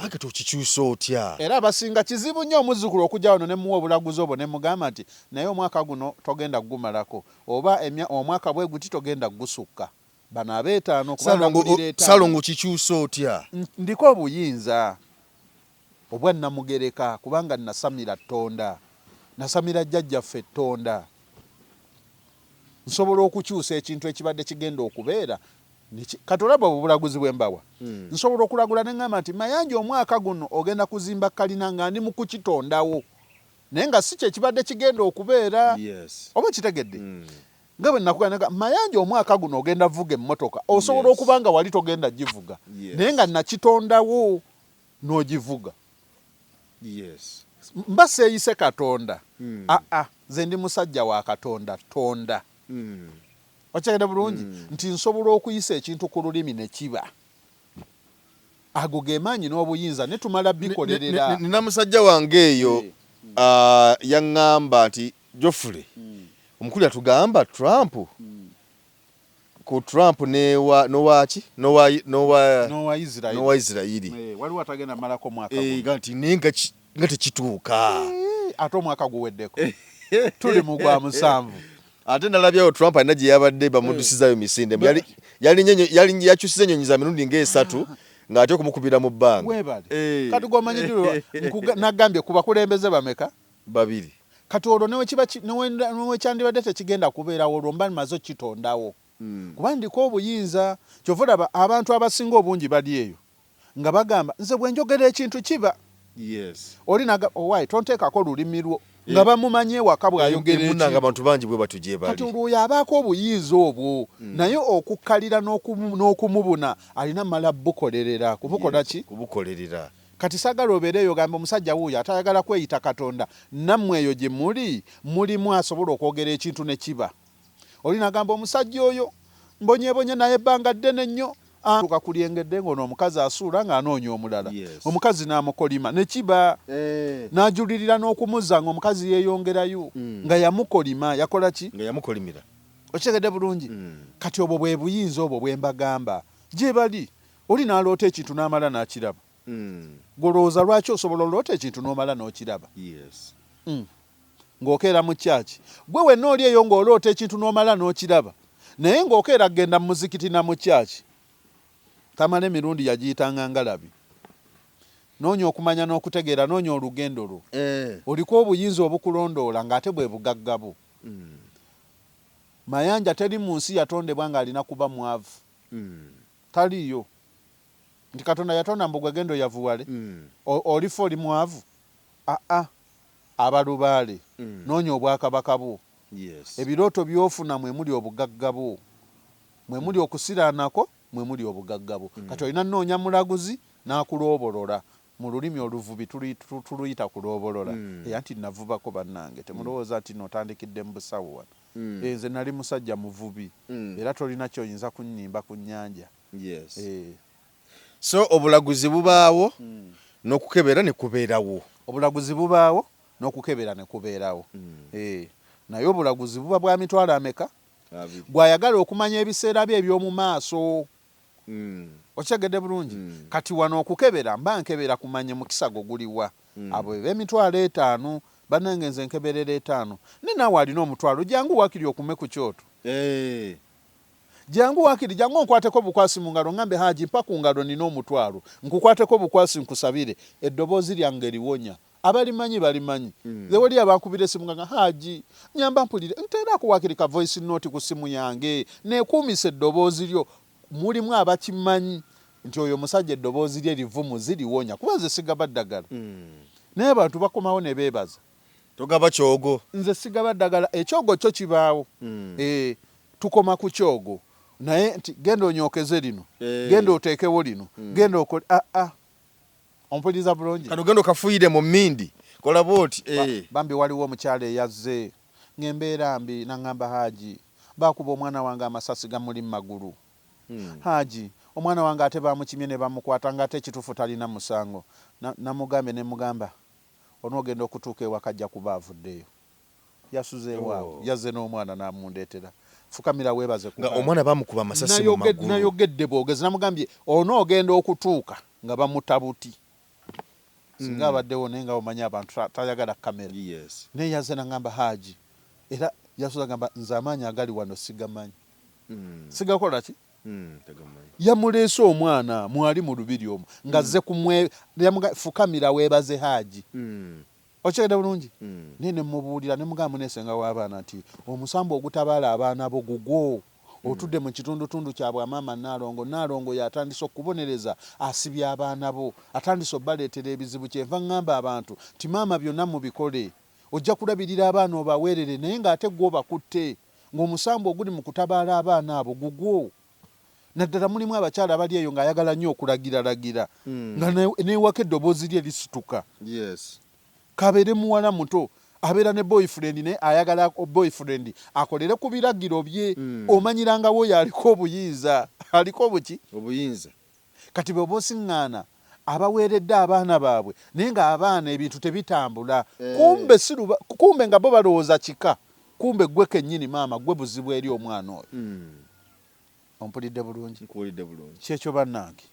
ake tokikyusa otya era abasinga kizibu nnyo omuzzukulu okujja wano ne muwa obulaguzi obwo ne mugamba nti naye omwaka guno togenda kugumalako oba omwaka bwe guti togenda kugusukka bano abeetaano Ssaalongo kikyusa otya ndiko obuyinza obwa namugereka kubanga nasamira Tonda nasamira jjajjaffe Tonda nsobola okukyusa ekintu ekibadde kigenda okubeera kati olaba obulaguzi bw'embawa nsobola okulagula ne ngamba nti Mayanja omwaka guno ogenda kuzimba kalina nga ndi mu kukitondawo naye nga si kye kibadde kigenda okubeera oba kitegedde nga bwe nakugamba Mayanja omwaka guno ogenda vuga emmotoka osobola okubanga wali togenda givuga naye nga nakitondawo n'ogivuga mba seeyise Katonda nze ndi musajja wa Katonda tonda okyagenda bulungi nti nsobola okuyisa ekintu ku lulimi ne kiba ago ge maanyi n'obuyinza ne tumala bikolerera nina musajja wange eyo yaŋŋamba nti Geoffrey omukulu yatugamba Trump ku Trump nowaki nowa Israeli waliwo atagenda malako mwaka nti naye nga tekituuka ate omwaka guweddeko tuli mu gwa 7 ate nalabyawo Trump alina gye yabadde bamuddusizayo misinde yakyusiza ennyonyi za mirundi ng'esatu ng'ate okumukubira mu bbanga kati gw'omanyidiro nagambye ku bakulembeze bameka 2 kati olwo newekyandibadde tekigenda kubeerawo olwo mba maze kitondawo kuba ndiko obuyinza kyova olaba abantu abasinga obungi bali eyo nga bagamba nze bwe njogera ekintu kiba oli owaayi tonteekako lulimi lwo nga bamumanye ewaka bw'ayogera abantu bangi bwe batujje bali kati olwo abaako obuyinza obwo naye okukkalira n'okumubuna alina mala bukolerera kubukola ki kubukolerera kati sagala obeereyo gamba omusajja wuuyo atayagala kweyita Katonda nammwe eyo gye mulimu asobola okwogera ekintu ne kiba oli nagamba omusajja oyo mbonyebonye naye ebbanga ddene nnyo tuka kulyengedde ng'ono omukazi asuula ng'anoonya omulala omukazi n'amukolima ne kiba n'ajulirira n'okumuzza ng'omukazi yeeyongerayo nga yamukolima yakola ki nga yamukolimira okitegedde bulungi kati obwo bwe buyinza obwo bwe mbagamba gye bali oli n'aloota ekintu n'amala n'akiraba golowooza lwaki osobola oloota ekintu n'omala n'okiraba ng'okeera mu kyaki gwe wenna oli eyo ng'oloota ekintu n'omala n'okiraba naye ng'okeera kgenda mu muzikiti na mu kyaki tamala emirundi yagiyitanga ngalabi noonya okumanya n'okutegeera noonya olugendo lwo oliko obuyinza obukulondoola ng'ate bwe bugaggabo Mayanja teri mu nsi yatondebwa ng'alina kuba mwavu taliyo nti Katonda yatonda mbu gwe gendo yavuwale olifa oli mwavu abalubaale noonya obwakabaka bwo ebirooto by'ofuna mwe muli obugagga bwo mwe muli okusiraanako mwe muli obugagga bwo kati olina nnoonya mulaguzi n'akuloobolola mu lulimi oluvubi tuluyita kuloobolola nti navubako bannange temulowooza nti notandikidde mu busawo wano nze nali musajja muvubi era tolina kyoyinza kunnyimba ku nnyanja so obulaguzi bubaawo n'okukebera ne kubeerawo obulaguzi bubaawo n'okukebera ne kubeerawo naye obulaguzi buba bwa mitwalo ameka gwayagala okumanya ebiseera bye eby'omu maaso okyegedde bulungi kati wano okukebera mba nkebera kumanye mukisago guliwa abo b'emitwalo 5 bannange nze nkeberera 5 ne naawe alina omutwalo jangu wakiri okume ku kyoto jangu wakiri jangu onkwateko bukwasi mu ngalo ngambe Haji mpa ku ngalo nina omutwalo nkukwateko bukwasi nkusabire eddoboozi lyange liwonya abalimanyi balimanyi zewoli abakubira esimu nga Haji nyamba mpulire ntera kuwakirika voice note ku simu yange nekuumise eddoboozi lyo mulimu abakimanyi nti oyo musajja eddoboozi lye livumu ziliwonya kuba nze sigaba ddagala naye abantu bakomawo ne beebaza togaba kyogo nze sigaba ddagala ekyogo kyo kibaawo tukoma ku kyogo naye nti genda onyookeze lino genda oteekewo lino genda okole ompuliriza bulungi kano genda okafuuyire mu mmindi kola bwoti bambi waliwo omukyala eyazze ng'embeera mbi naŋŋamba Haji baakuba omwana wange amasasi gamuli mu magulu Haji omwana wange ate bamukimye ne bamukwata ng'ate ekituufu talina musango namugambe ne mugamba onoogenda okutuuka ewaka ajja kuba avuddeyo yasuzeewaawo yazze n'omwana n'amundeetera fukamira weebaze nga omwana bamukuba amasasi mu magulu nayogedde bwogezi namugambye onoogenda okutuuka nga bamutabuti singa abaddewo naye nga omanyi abantu tayagala kamera naye yazze naŋŋamba Haji era yasuza gamba nze amaanyi agali wano sigamanyi sigakola ki yamuleese omwana mwali mu lubiri omwo ngazze fukamira weebaze Haji okyegedde bulungi naye ne mubuulira ne mugamba muneesenga w'abaana nti omusambo ogutabaala abaana bo gugwo otudde mu kitundutundu kyabwe amaama Naalongo yatandise okubonereza asibye abaana bo atandise obbaleetera ebizibu kyenva ŋŋamba abantu ti maama byonna mubikole ojja kulabirira abaana obaweerere naye ng'ate gwe obakutte ng'omusambu oguli mu kutabaala abaana abo gugwo. Naddala mulimu abakyala abali eyo ng'ayagala nnyo okulagiralagira nga neewaka eddoboozi lye lisituka. Kabeere muwala muto abeera ne boyfriend naye ayagala boyfriend akolere ku biragiro bye. Omanyirangawo oyo aliko obuyinza aliko obuyinza. Kati bwe bosiŋŋaana abaweeredde abaana baabwe naye ng'abaana ebintu tebitambula. Kumbe nga bo balowooza kika. Kumbe gwe kennyini maama gwe buzibu eri omwana oyo. Ompulidde bulungi? Nkuwulidde bulungi. Kyekyo bannange.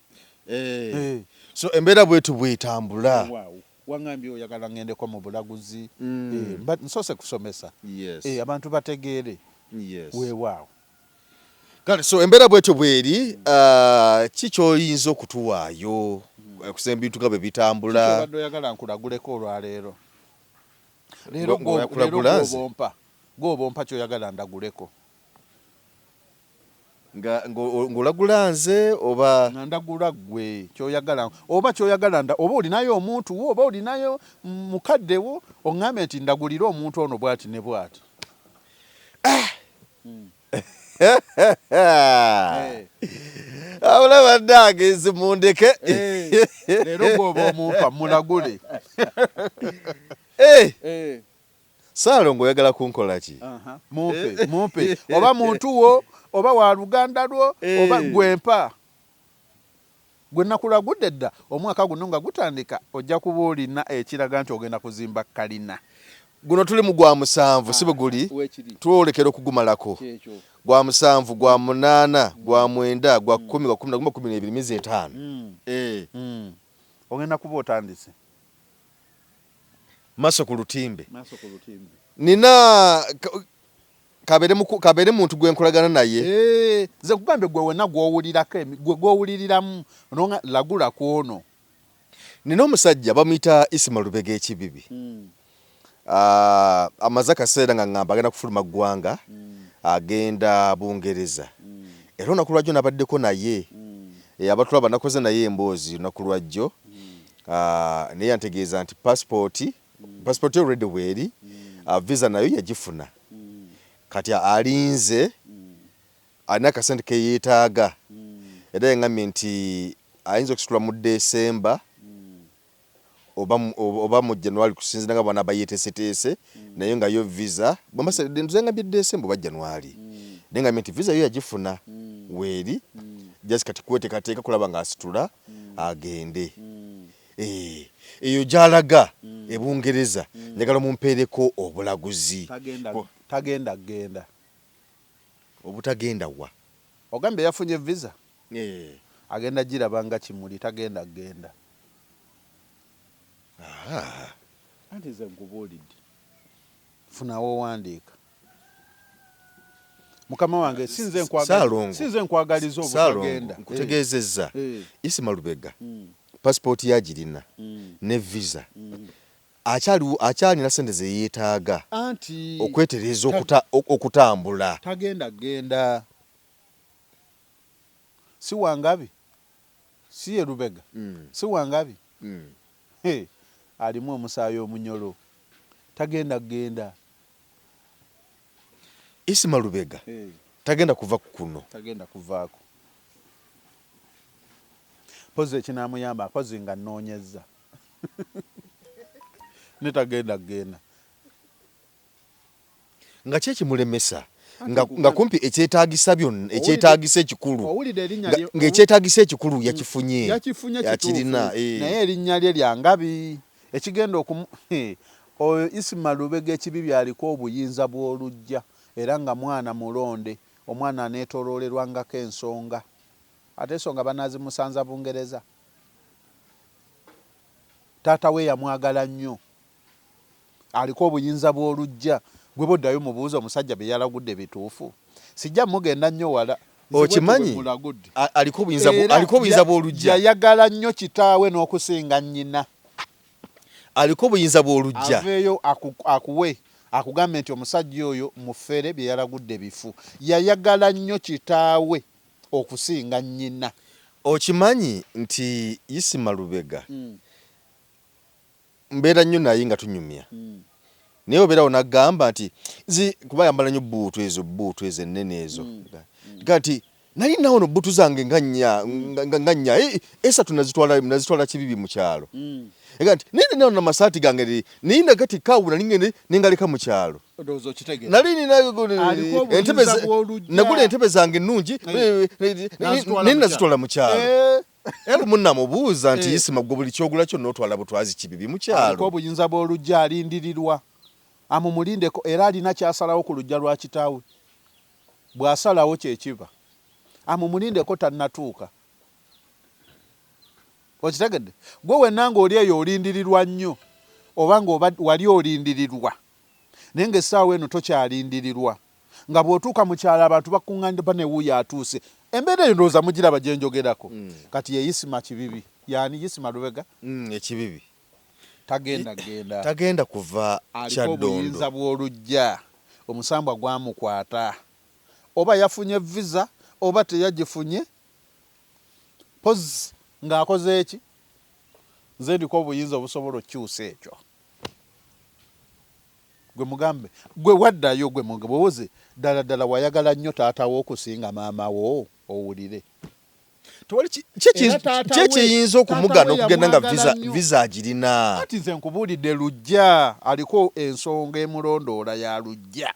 So embeera bwetu bwetambula. Wangambye oyagala ngendeko mu bulaguzi. Nsoose kusomesa. Abantu bategeere. Weewaawo. Kale so embeera bwetu bweri kikyoyinza okutuwaayo okusemba ebintu nga bwe bitambula. Obadde oyagala nkulaguleko olwaleero. Leero gw'obompa kyoyagala ndaguleko. Ng'olagula nze oba nga ndagula ggwe kyoyagala oba kyoyagala oba olinayo omuntu wo oba olinayo mukaddewo oŋŋambe nti ndagulira omuntu ono bw'ati ne bw'ati. Olaba ndange nze mundeke. Leero gw'oba omumpa mulagule. Saalongo oyagala kunkola ki? Mumpe oba muntu wo oba wa luganda lwo oba gwempa. Gwe nakulagudde dda omwaka guno nga gutandika ojja kuba olina ekiraga nti ogenda kuzimba kalina. Guno tuli mu gwa 7 si bwe guli twolekera okugumalako. Gwa 7 gwa 8 gwa 9 gwa 10 gwa 11 gwa 12 miezi 5. Ogenda kuba otandise maso ku lutimbe. Nina kabere muntu gwe nkolagana naye. Nze nkugambye gwe wonna gw'owulirako gwe gw'owuliriramu nonga lagula ku ono. Nina omusajja bamuyita Isima Lubega Ekibibi. Amaze akaseera nga ngamba agenda kufuluma ggwanga agenda Bungereza. Era olunaku lwajjo nabaddeko naye. Abatulaba nakoze naye emboozi olunaku lwajjo. Naye yantegeeza nti passport already weeri. Visa nayo yagifuna. Kati alinze alina akasente ke yeetaaga. Era yaŋŋambye nti ayinza okusitula mu December oba mu January kusinziira nga bwana bayeeteeseteese naye nga yo visa nze ngambye December oba January. Naye ngambye nti visa yo yagifuna weeri just kati kweteekateeka kulaba ng'asitula agende. Eyo gy'alaga e Bungereza njagala mumpeereko obulaguzi. Tagenda genda. Obutagenda wa? Ogambye yafunye visa. Agenda giraba nga kimuli tagenda genda. Anti ze nkubuulidde. Funawo wandiika. Mukama wange sinze nkwagaliza obutagenda. Nkutegeezezza. Isima Lubega passport yagirina ne visa. Akyalina sente ze yeetaaga okwetereza okutambula. Tagenda genda. Si Wangabi si ye Lubega si Wangabi alimu omusaayi omunyolo tagenda genda. Isima Lubega tagenda kuva kuno. Tagenda kuvaako. Pozi ekinamuyamba pozi nga nnoonyezza. Netagenda genda. Nga kyekimulemesa nga kumpi ekyetaagisa byonna ekyetaagisa ekikulu ng'ekyetaagisa ekikulu yakifunye yakirina. Naye erinnya lye lya Ngabi ekigenda oyo Isima Lubega Ekibibi aliko obuyinza bw'olujja era nga mwana mulonde omwana aneetooloolerwangako ensonga ate ensonga banaazimusanza Bungereza. Taata we yamwagala nnyo aliko obuyinza bw'olujja. Gwe boddayo mubuuza omusajja bye yalagudde bituufu. Sijja mugenda nnyo wala. Okimanyi aliko obuyinza bw'olujja. Yayagala nnyo kitaawe n'okusinga nnyina. Aliko obuyinza bw'olujja. Aveeyo akuwe akugambe nti omusajja oyo mufere bye yalagudde bifu. Yayagala nnyo kitaawe okusinga nnyina. Okimanyi nti Isima Lubega mbeera nnyo naye nga tunyumya naye obeerawo n'agamba nti kuba yambala nnyo buutu ezo ennene ezo kati nali nawo no buutu zange nga nnya esatu nazitwala kibibi mu kyalo kati nene nawo namasaati gange niyina gati kawuna ningende nengaleka mu kyalo nali nagula entebe zange ennungi nene nazitwala mu kyalo era munnamubuuza nti Isima gwe buli kyogula kyo n'otwala butwazi kibibi mu kyalo aliko obuyinza bw'olujja alindirirwa amumulindeko era alina kyasalawo ku lujja lwa kitaawe bw'asalawo kyekiba amumulindeko tannatuuka okitegedde gwe wenna ng'oli eyo olindirirwa nnyo oba nga wali olindirirwa naye ng'essaawa eno tokyalindirirwa nga bw'otuuka mu kyalo abantu bakuŋŋaanidde ne wuuyo atuuse embeera eyo ndowooza mugiraba gye njogerako kati ye Isima kibibi yaani Isima Lubega ekibibi tagenda kuva aliko obuyinza bw'olujja omusambwa gwamukwata oba yafunye visa oba teyagifunye pozi ng'akoze eki nze ndiko obuyinza obusobola okukyusa ekyo gwe mugambe gwe waddayo gwe mugaboze ddala wayagala nnyo taatawo okusinga maama wo owulire kyekiyinza okumugana okugenda nga visa agirina ati nze nkubuulidde lujja aliko ensonga emulondoola ya lujja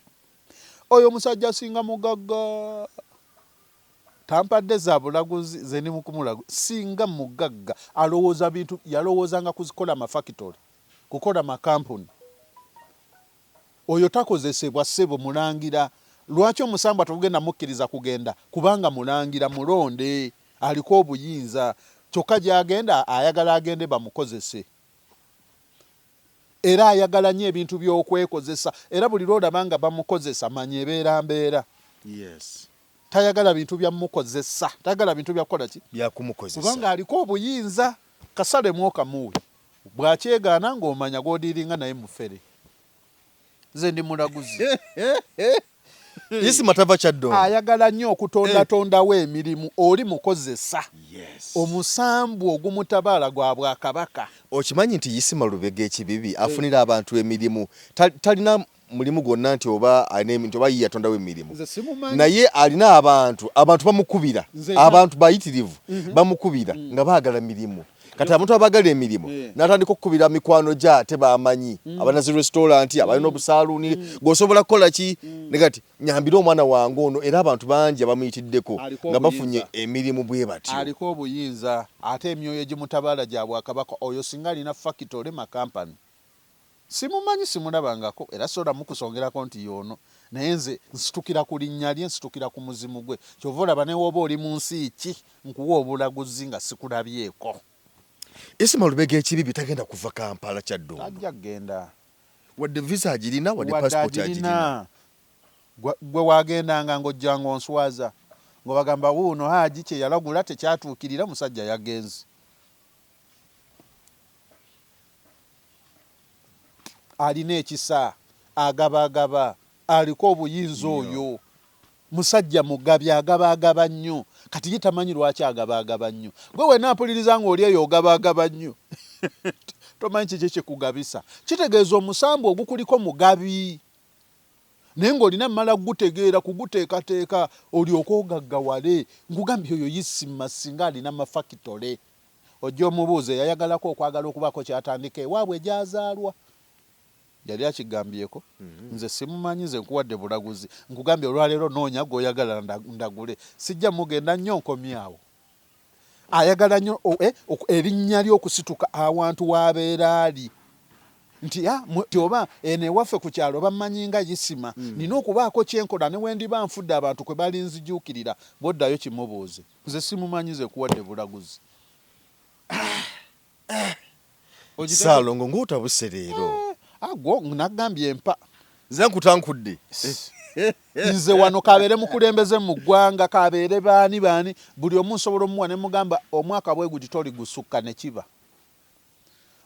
oyo omusajja asinga mugagga tampadde za bulaguzi ze ni mukumulagu singa mugagga alowooza bintu yalowoozanga kuzikola mafakitori kukola makampuni oyo takozesebwa ssebo mulangira lwaki omusambwa tugenda mukkiriza kugenda kubanga mulangira mulonde aliko obuyinza kyokka gy'agenda ayagala agende bamukozese era ayagala nnyo ebintu by'okwekozesa era buli lw'olaba nga bamukozesa manya ebeera mbeera tayagala bintu byamukozesa tayagala bintu byakukola ki byakumukozesa kubanga aliko obuyinza kasalemu okamuwe bw'akyegaana ng'omanya gw'odiiringa naye mufere nze ndi mulaguzi Isima tava kyaddo ayagala nnyo okutondatondawo emirimu oli mukozesa omusambu ogumutabaala gwa Bwakabaka okimanyi nti Isima Lubega ekibibi afunira abantu emirimu talina mulimu gwonna nti oba ye yatondawo emirimu naye alina abantu bamukubira abantu bayitirivu bamukubira nga baagala mirimu kati abantu abagala emirimu n'atandika okukubira mikwano gya tebamanyi abanazi restaurant abalina obusaaluuni g'osobola kukola ki ne kati nyambira omwana wange ono era abantu bangi abamuyitiddeko nga bafunye emirimu bwe batyo aliko obuyinza ate emyoyo egimutabaala gya Bwakabaka oyo singa alina fakitole makampani simumanyi simulabangako era sola mukusongerako nti yono naye nze nsitukira ku linnya lye nsitukira ku muzimu gwe kyova olaba ne woba oli mu nsi ki nkuwa obulaguzi nga sikulabyeko Isima Lubega ekibibi tagenda kuva Kampala Kyaddondo ajja kgenda wadde visa agirina wadde passport agirina gwe wagendanga ng'ojjanga onswaza ng'obagamba wuuno Haji kye yalagula tekyatuukirira musajja yagenze alina ekisa agabagaba aliko obuyinza oyo musajja mugabi agabagaba nnyo kati ye tamanyi lwaki agabagaba nnyo gwe wenampuliriza ng'oli eyo ogabagaba nnyo tomanyi kiki kyekugabisa kitegeeza omusambu ogukuliko mugabi naye ng'olina mmala kugutegeera kuguteekateeka olyoke ogaggawale nkugambye oyo Isima singa alina mafakitole ojja omubuuze yayagalako okwagala okubaako kyatandika ewaabwe gyazaalwa yali akigambyeko nze simumanyi nze nkuwadde bulaguzi nkugambye olwaleero noonya gw'oyagala ndagule sijja mugenda nnyo nkomyawo ayagala nnyo erinnya ly'okusituka awantu w'abeera ali nti oba eno ewaffe ku kyalo bammanyi nga Isima nina okubaako kyenkola ne wendiba nfudde abantu kwe balinzijuukirira boddayo kimubuuze nze simumanyi nze nkuwadde bulaguzi Saalongo ng'otabuse leero agwo nagambye empa nze nkutankudde nze wano kabeere mukulembeze mu ggwanga kabeere baani buli omu nsobola omuwa ne mugamba omwaka bwe guti toli gusukka ne kiba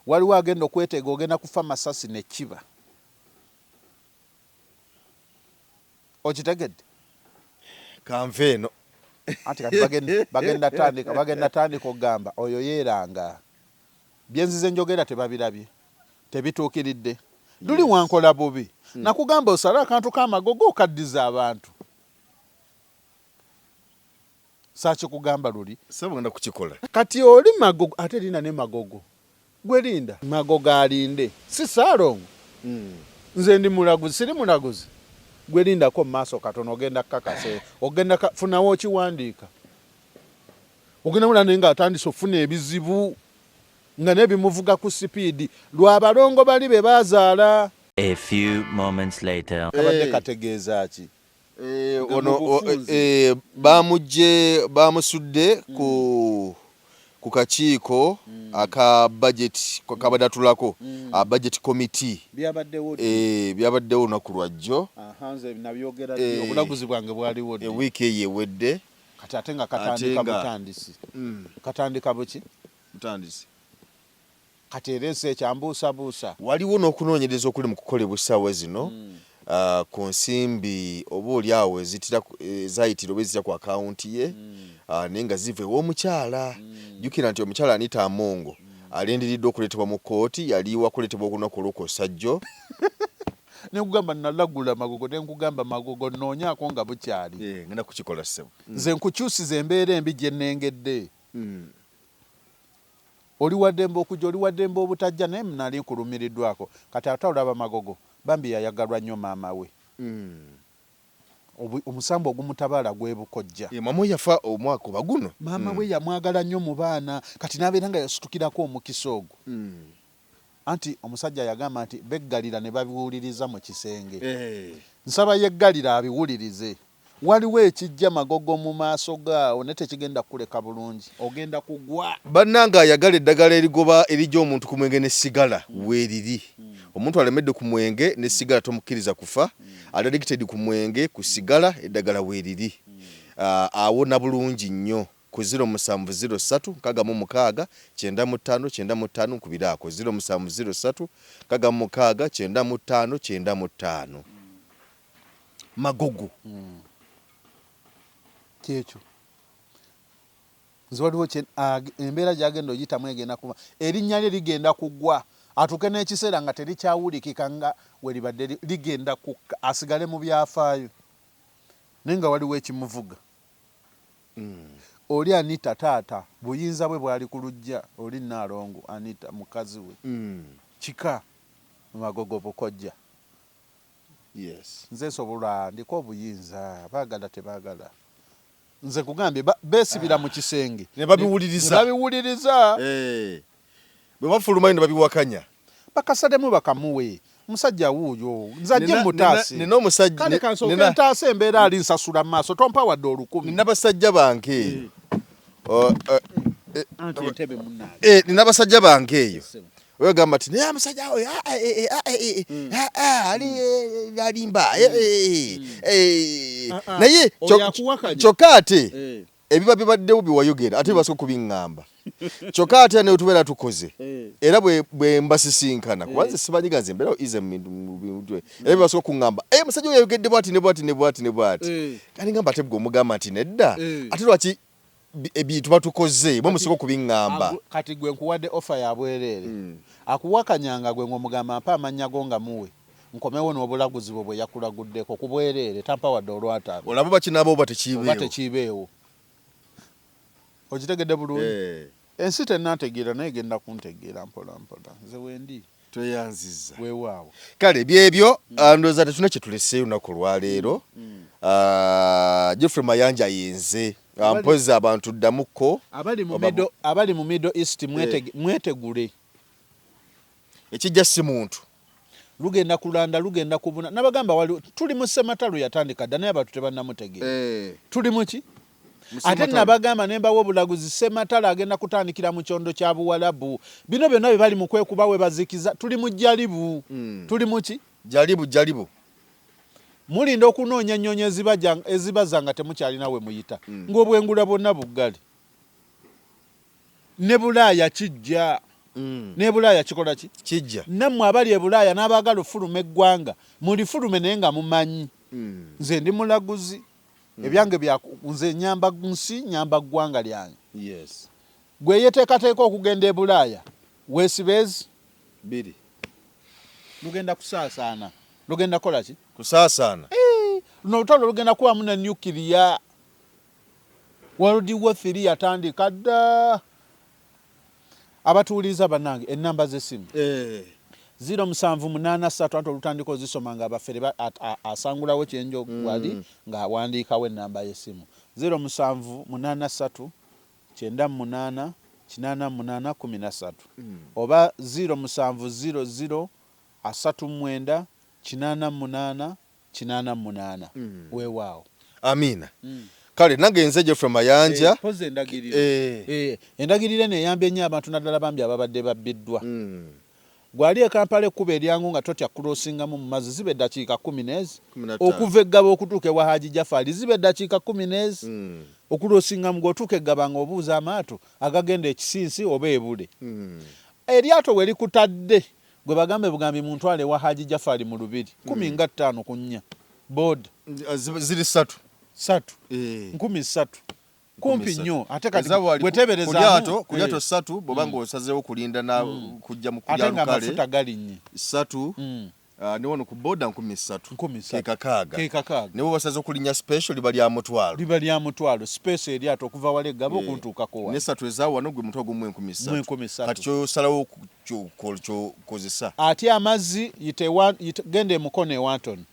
waliwo agenda okweteega ogenda kufa masasi ne kiba okitegedde kanve eno ati kati bagenda tandika okugamba oyo yeeranga byenzize njogera tebabirabye tebituukiridde luli wankola bubi nakugamba osala akantu k'amagogo okaddiza abantu saaki kugamba luli sabagenda kukikola kati oli magogo ate lina ne magogo gwe linda magogo alinde si Saalongo nze ndi mulaguzi siri mulaguzi gwe lindako mu maaso katono ogenda kakase ogenda funawo okiwandiika ogenda mula naye nga atandise ofuna ebizibu nga nebimuvuga ku sipiidi lwabalongo bali be bazaala. A few moments later. Abadde kategeeza ki? Ono bamusudde ku kakiiko aka budget kabadatulako budget committee byabaddewo olunaku lwajjo nze nabyogera obulaguzi bwange bwaliwo wiiki eyo ewedde kati ate nga katandika butandisi katandika buki butandisi kati era ensi ekyambuusabuusa waliwo n'okunoonyereza okuli mu kukolebwa essaawa zino ku nsimbi oba oli awo ezayitira oba ezitya ku akawunti ye naye nga ziva ew'omukyala jjukira nti omukyala Anita Amongo alindiriddwa okuleetebwa mu kkooti yaliwa kuleetebwa olunaku olw'okwosajjo nekugamba nalagula magogo nenkugamba magogo nnoonyaako nga bukyali ngenda kukikola ssebo nze nkukyusiza embeera embi gye nnengedde oli waddembe okujja oli waddembe obutajja naye nali nkulumiriddwako kati ate olaba magogo bambi yayagalwa nnyo maama we omusambu ogumutabala gwe bukojja mama we yafa omwaka oba guno maama we yamwagala nnyo mu baana kati n'abeera nga yasitukirako omukisa ogwo anti omusajja yagamba nti beggalira ne babiwuliriza mu kisenge nsaba yeggalira abiwulirize waliwo ekijja magogo mu maaso gaawo ne tekigenda kuleka bulungi ogenda kugwa bannanga ayagala eddagala erigoba erijja omuntu ku mwenge n'essigala weeriri omuntu alemedde ku mwenge n'essigala tomukkiriza kufa addicted ku mwenge ku sigala eddagala weeriri awona bulungi nnyo ku 0703 656 95 kubiraako 0703 656 95 magogo kyekyo nze waliwo embeera gyagenda oyitamu egenda kuba erinnya lye ligenda kugwa atuuke n'ekiseera nga terikyawulikika nga weribadde ligenda asigale mu byafaayo naye nga waliwo ekimuvuga oli Anita taata buyinza bwe bwali ku lujja oli Naalongo Anita mukazi we kika magogo bukojja nze nsobola ndiko obuyinza baagala tebaagala nze kugambye beesibira mu kisenge ne babiwuliriza bwe bafuluma ne babiwakanya bakasademu bakamuwe musajja wuuyo nzajje mutaasi nina omusajja kale kansooka entaasa embeera ali nsasula mu maaso tompa wadde 10 nina basajja bange nina basajja bange eyo oyagamba ati naye amusajja oyo alimba naye kyokka ate ebiba bibaddewo biwayogera ate bibasobola kubiŋŋamba kyokka ate naye tubeera tukoze era bwe mbasisinkana kubanze sibanyiga nze mbeerawo ize era bibasobola kuŋŋamba musajja oyo ayogedde bwati ne bwati ne bwati ne bwati kani ngamba ate bwe omugamba nti nedda ate lwaki tuba tukoze bwe musobola kubiŋŋamba kati gwe nkuwadde ofa ya bwereere akuwakanyanga gwe ng'omugamba mpa amannya go nga muwe nkomewo n'obulaguzi bwe bwe yakulaguddeko ku bwereere tampa wadde olwataano olabo bakinaaba oba tekiibeewo okitegedde bulungi ensi tennategeera naye genda kuntegeera mpola mpola nze wendi tweyanziza weewaawo kale byebyo ndowooza tetuna kye tuleseeyo olunaku lwaleero Geoffrey Mayanja yenze mpozi abantu ddamuko abali mu Middle East mwetegule ekijja si muntu lugenda kulanda lugenda kubuna nabagamba wali tuli mu Ssematalu yatandika dda naye abantu tebannamutegeera tuli muki ate nabagamba nembawo obulaguzi Ssematalu agenda kutandikira mu kyondo kya Buwalabu bino byonna bye bali mu kwekuba we bazikiza tuli mu jalibu tuli muki jalibu mulinda okunoonya ennyonyi ezibaza nga temukyalina we muyita ng'obwengula bwonna buggale ne Bulaaya kijja ne Bulaaya kikola ki kijja nammwe abali e Bulaaya n'abaagala ofuluma eggwanga mulifulume naye nga mumanyi nze ndi mulaguzi ebyange nze nyamba nsi nyamba ggwanga lyange gwe yeteekateeka okugenda e Bulaaya weesibezi 2 lugenda kusaasaana lugenda kola ki kusaasaana luno olutalo lugenda kubamu ne nuclear World War 3 yatandika dda abatuuliza bannange ennamba z'essimu 0783 anti olutandika ozisoma nga abafere asangulawo kyenjo gwali ng'awandiikawo ennamba y'essimu 0783 98 88 13 oba 0700 39 88 88 weewaawo amina kale nagenze Geoffrey Mayanja poze endagiriro endagiriro neyambye nnyo abantu naddala bambi ababadde babbiddwa gwali e Kampala ekkuba eryangu nga totya kulosingamu mu mazzi zibe eddakiika 10 okuva eggaba okutuuka ewa Haji Jafari zibe eddakiika 10 okulosingamu ng'otuuka eggaba ng'obuuza amaato agagenda ekisinsi oba ebule eryato we likutadde gwe bagambe bugambi mu ntwale ewa Haji Jafari mu Lubiri 15 ku 4 board ziri 3 13 kumpi nnyo ate kati wetebereza kulyato 3 bobanga osazeewo kulinda na kujja mu kulya lukale ate nga mafuta galinnye 3 ne wono ku boda 13 kekakaaga ne basaze okulinya special liba lya mutwalo space eryato okuva wale gabo kuntuukako ne 3 ezaawo wano gwe mutwago mu 13 kati kyosalawo kozesa ate amazzi genda emukono ewanton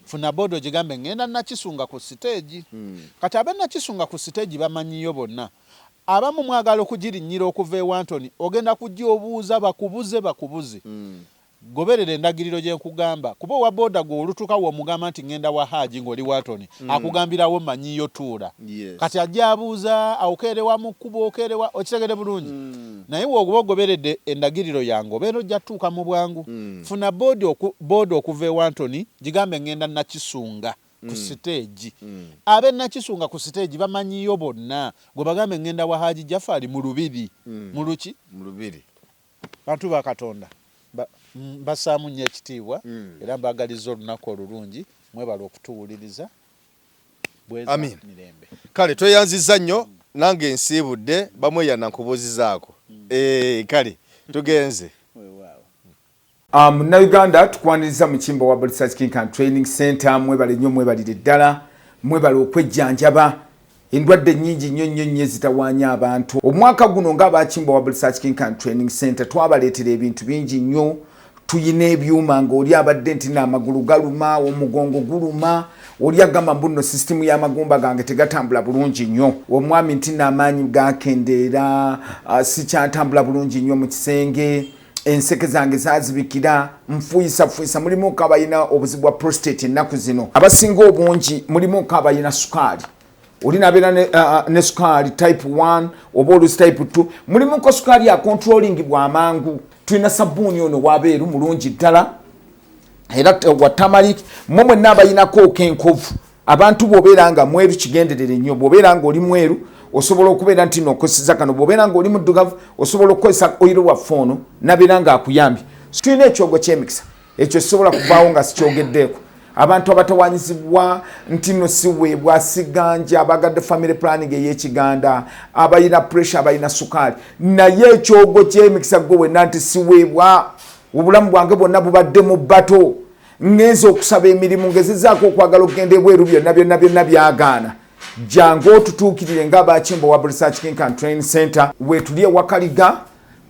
funa bodo gigambe ngenda nakisunga ku stage kati abe nakisunga ku stage bamanyiyo bonna abamu mwagala okugirinnyira okuva ewanton ogenda kujja obuuza bakubuze goberera endagiriro gye nkugamba kuba owa boda gwe olutuka w'omugamba nti ngenda wa Haji ng'oli Watoni akugambirawo manyiyo tuula kati ajja abuuza awukeerewa mu kkubo okeerewa okitegere bulungi naye wokuba ogoberedde endagiriro yange obeera ojja tuuka mu bwangu funa boda okuva Watoni gigambe ngenda nakisunga ku stage abe nakisunga ku stage bamanyiyo bonna gwe bagambe ngenda wa Haji Jafari mu Lubiri mu Lubiri bantu ba Katonda basaamu nnyo ekitiibwa era mbagaliza olunaku olulungi mwebala okutuwuliriza amin kale tweyanziza nnyo nange nsiibudde bamweyana nkubuuzizaako kale tugenze Munnayuganda tukwaniriza mu kimbo wa Research King and Training Center mwebale nnyo mwebalire ddala mwebale okwejjanjaba endwadde nnyingi nnyo ezitawaanya abantu omwaka guno ng'abakimbo wa Research King and Training Center twabaleetera ebintu bingi nnyo tuyina ebyuma ng'oli abadde nti n'amagulu galuma omugongo guluma oli agamba mbuno sisitimu y'amagumba gange tegatambula bulungi nnyo omwami nti n'amaanyi gakendeera sikyatambula bulungi nnyo mu kisenge enseke zange zazibikira nfuyisa mulimu kabayina obuzibu bwa prostate ennaku zino abasinga obungi mulimu kabayina sukaali oli nabeera ne sukaali type 1 oba olusi type 2 mulimu ko sukaali ya controlling bw'amangu tulina sabbuuni ono wabeeru mulungi ddala era wa tamalik mmwe n'abayinako okenkovu abantu bw'obeera nga mweru kigenderere nnyo bw'obeera nga oli mweru osobola okubeera nti n'okoseza kano bw'obeera nga oli muddugavu osobola okukozesa oyiro waffe ono nabeera nga akuyambye tulina ekyogo ky'emikisa ekyo kisobola kuvaawo nga sikyogeddeeko abantu abatawanyizibwa nti no siweebwa siganja abagadde family planning ey'ekiganda abayina pressure abayina sukaali naye ekyogo ky'emikisa gwe wenna nti siweebwa obulamu bwange bwonna bubadde mu bbato ngenza okusaba emirimu ngezizaako okwagala okugenda ebweru byonna byagaana jangu otutuukirire ng'abakimbo wa Research King and Training Center wetuli ewakaliga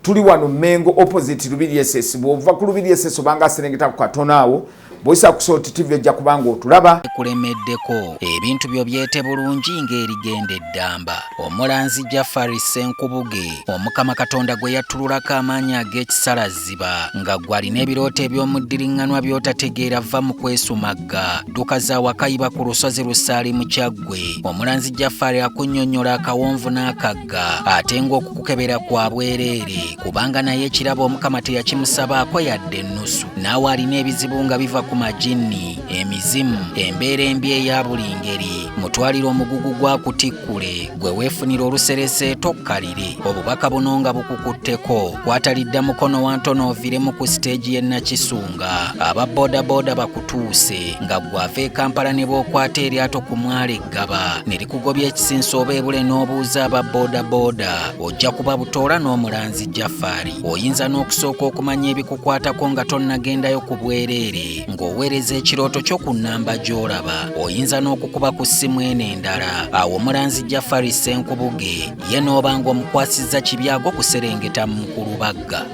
tuli wano Mengo opposite Lubiri SS bw'ova ku Lubiri SS obanga aserengeta ku katono awo boisa kusoti TV ejja kubanga otulaba kulemeddeko ebintu byo byete bulungi ng'erigenda eddamba omulanzi Jafari Senkubuge omukama Katonda gwe yatululako amaanyi ag'ekisalaziba nga gwalina ebirooto eby'omuddiringanwa by'otategeera va mu kwesumagga dduka za wakayiba ku lusozi Lusaali mu Kyaggwe omulanzi Jafari akunnyonnyola akawonvu n'akagga ate ng'okukukebera kwa bwereere kubanga naye ekirabo omukama teyakimusabaako yadde ennusu naawe alina ebizibu nga biva ku ku majinni, emizimu, embeera embi eya buli ngeri. Mutwalire omugugu gwa kutikkule gwe weefunira oluserese tokkalire. Obubaka buno nga bukukutteko kwatalidda mukono wa ntono oviremu ku siteegi y'e Nakisunga. Aba bodaboda bakutuuse nga gwava e Kampala ne bookwata eryato ku mwala Eggaba ne likugobya ekisinsa oba ebule n'obuuza aba bodaboda ojja kuba butoola n'Omulanzi Jafari. Oyinza n'okusooka okumanya ebikukwatako nga tonnagendayo ku bwereere ng'oweereza ekirooto kyo ku nnamba gy'olaba. Oyinza n'okukuba ku ssimu eno endala. Awo Omulanzi Jafari Ssenkubuge ye n'oba ng'omukwasizza Kibyago kuserengeta mu Kulubagga.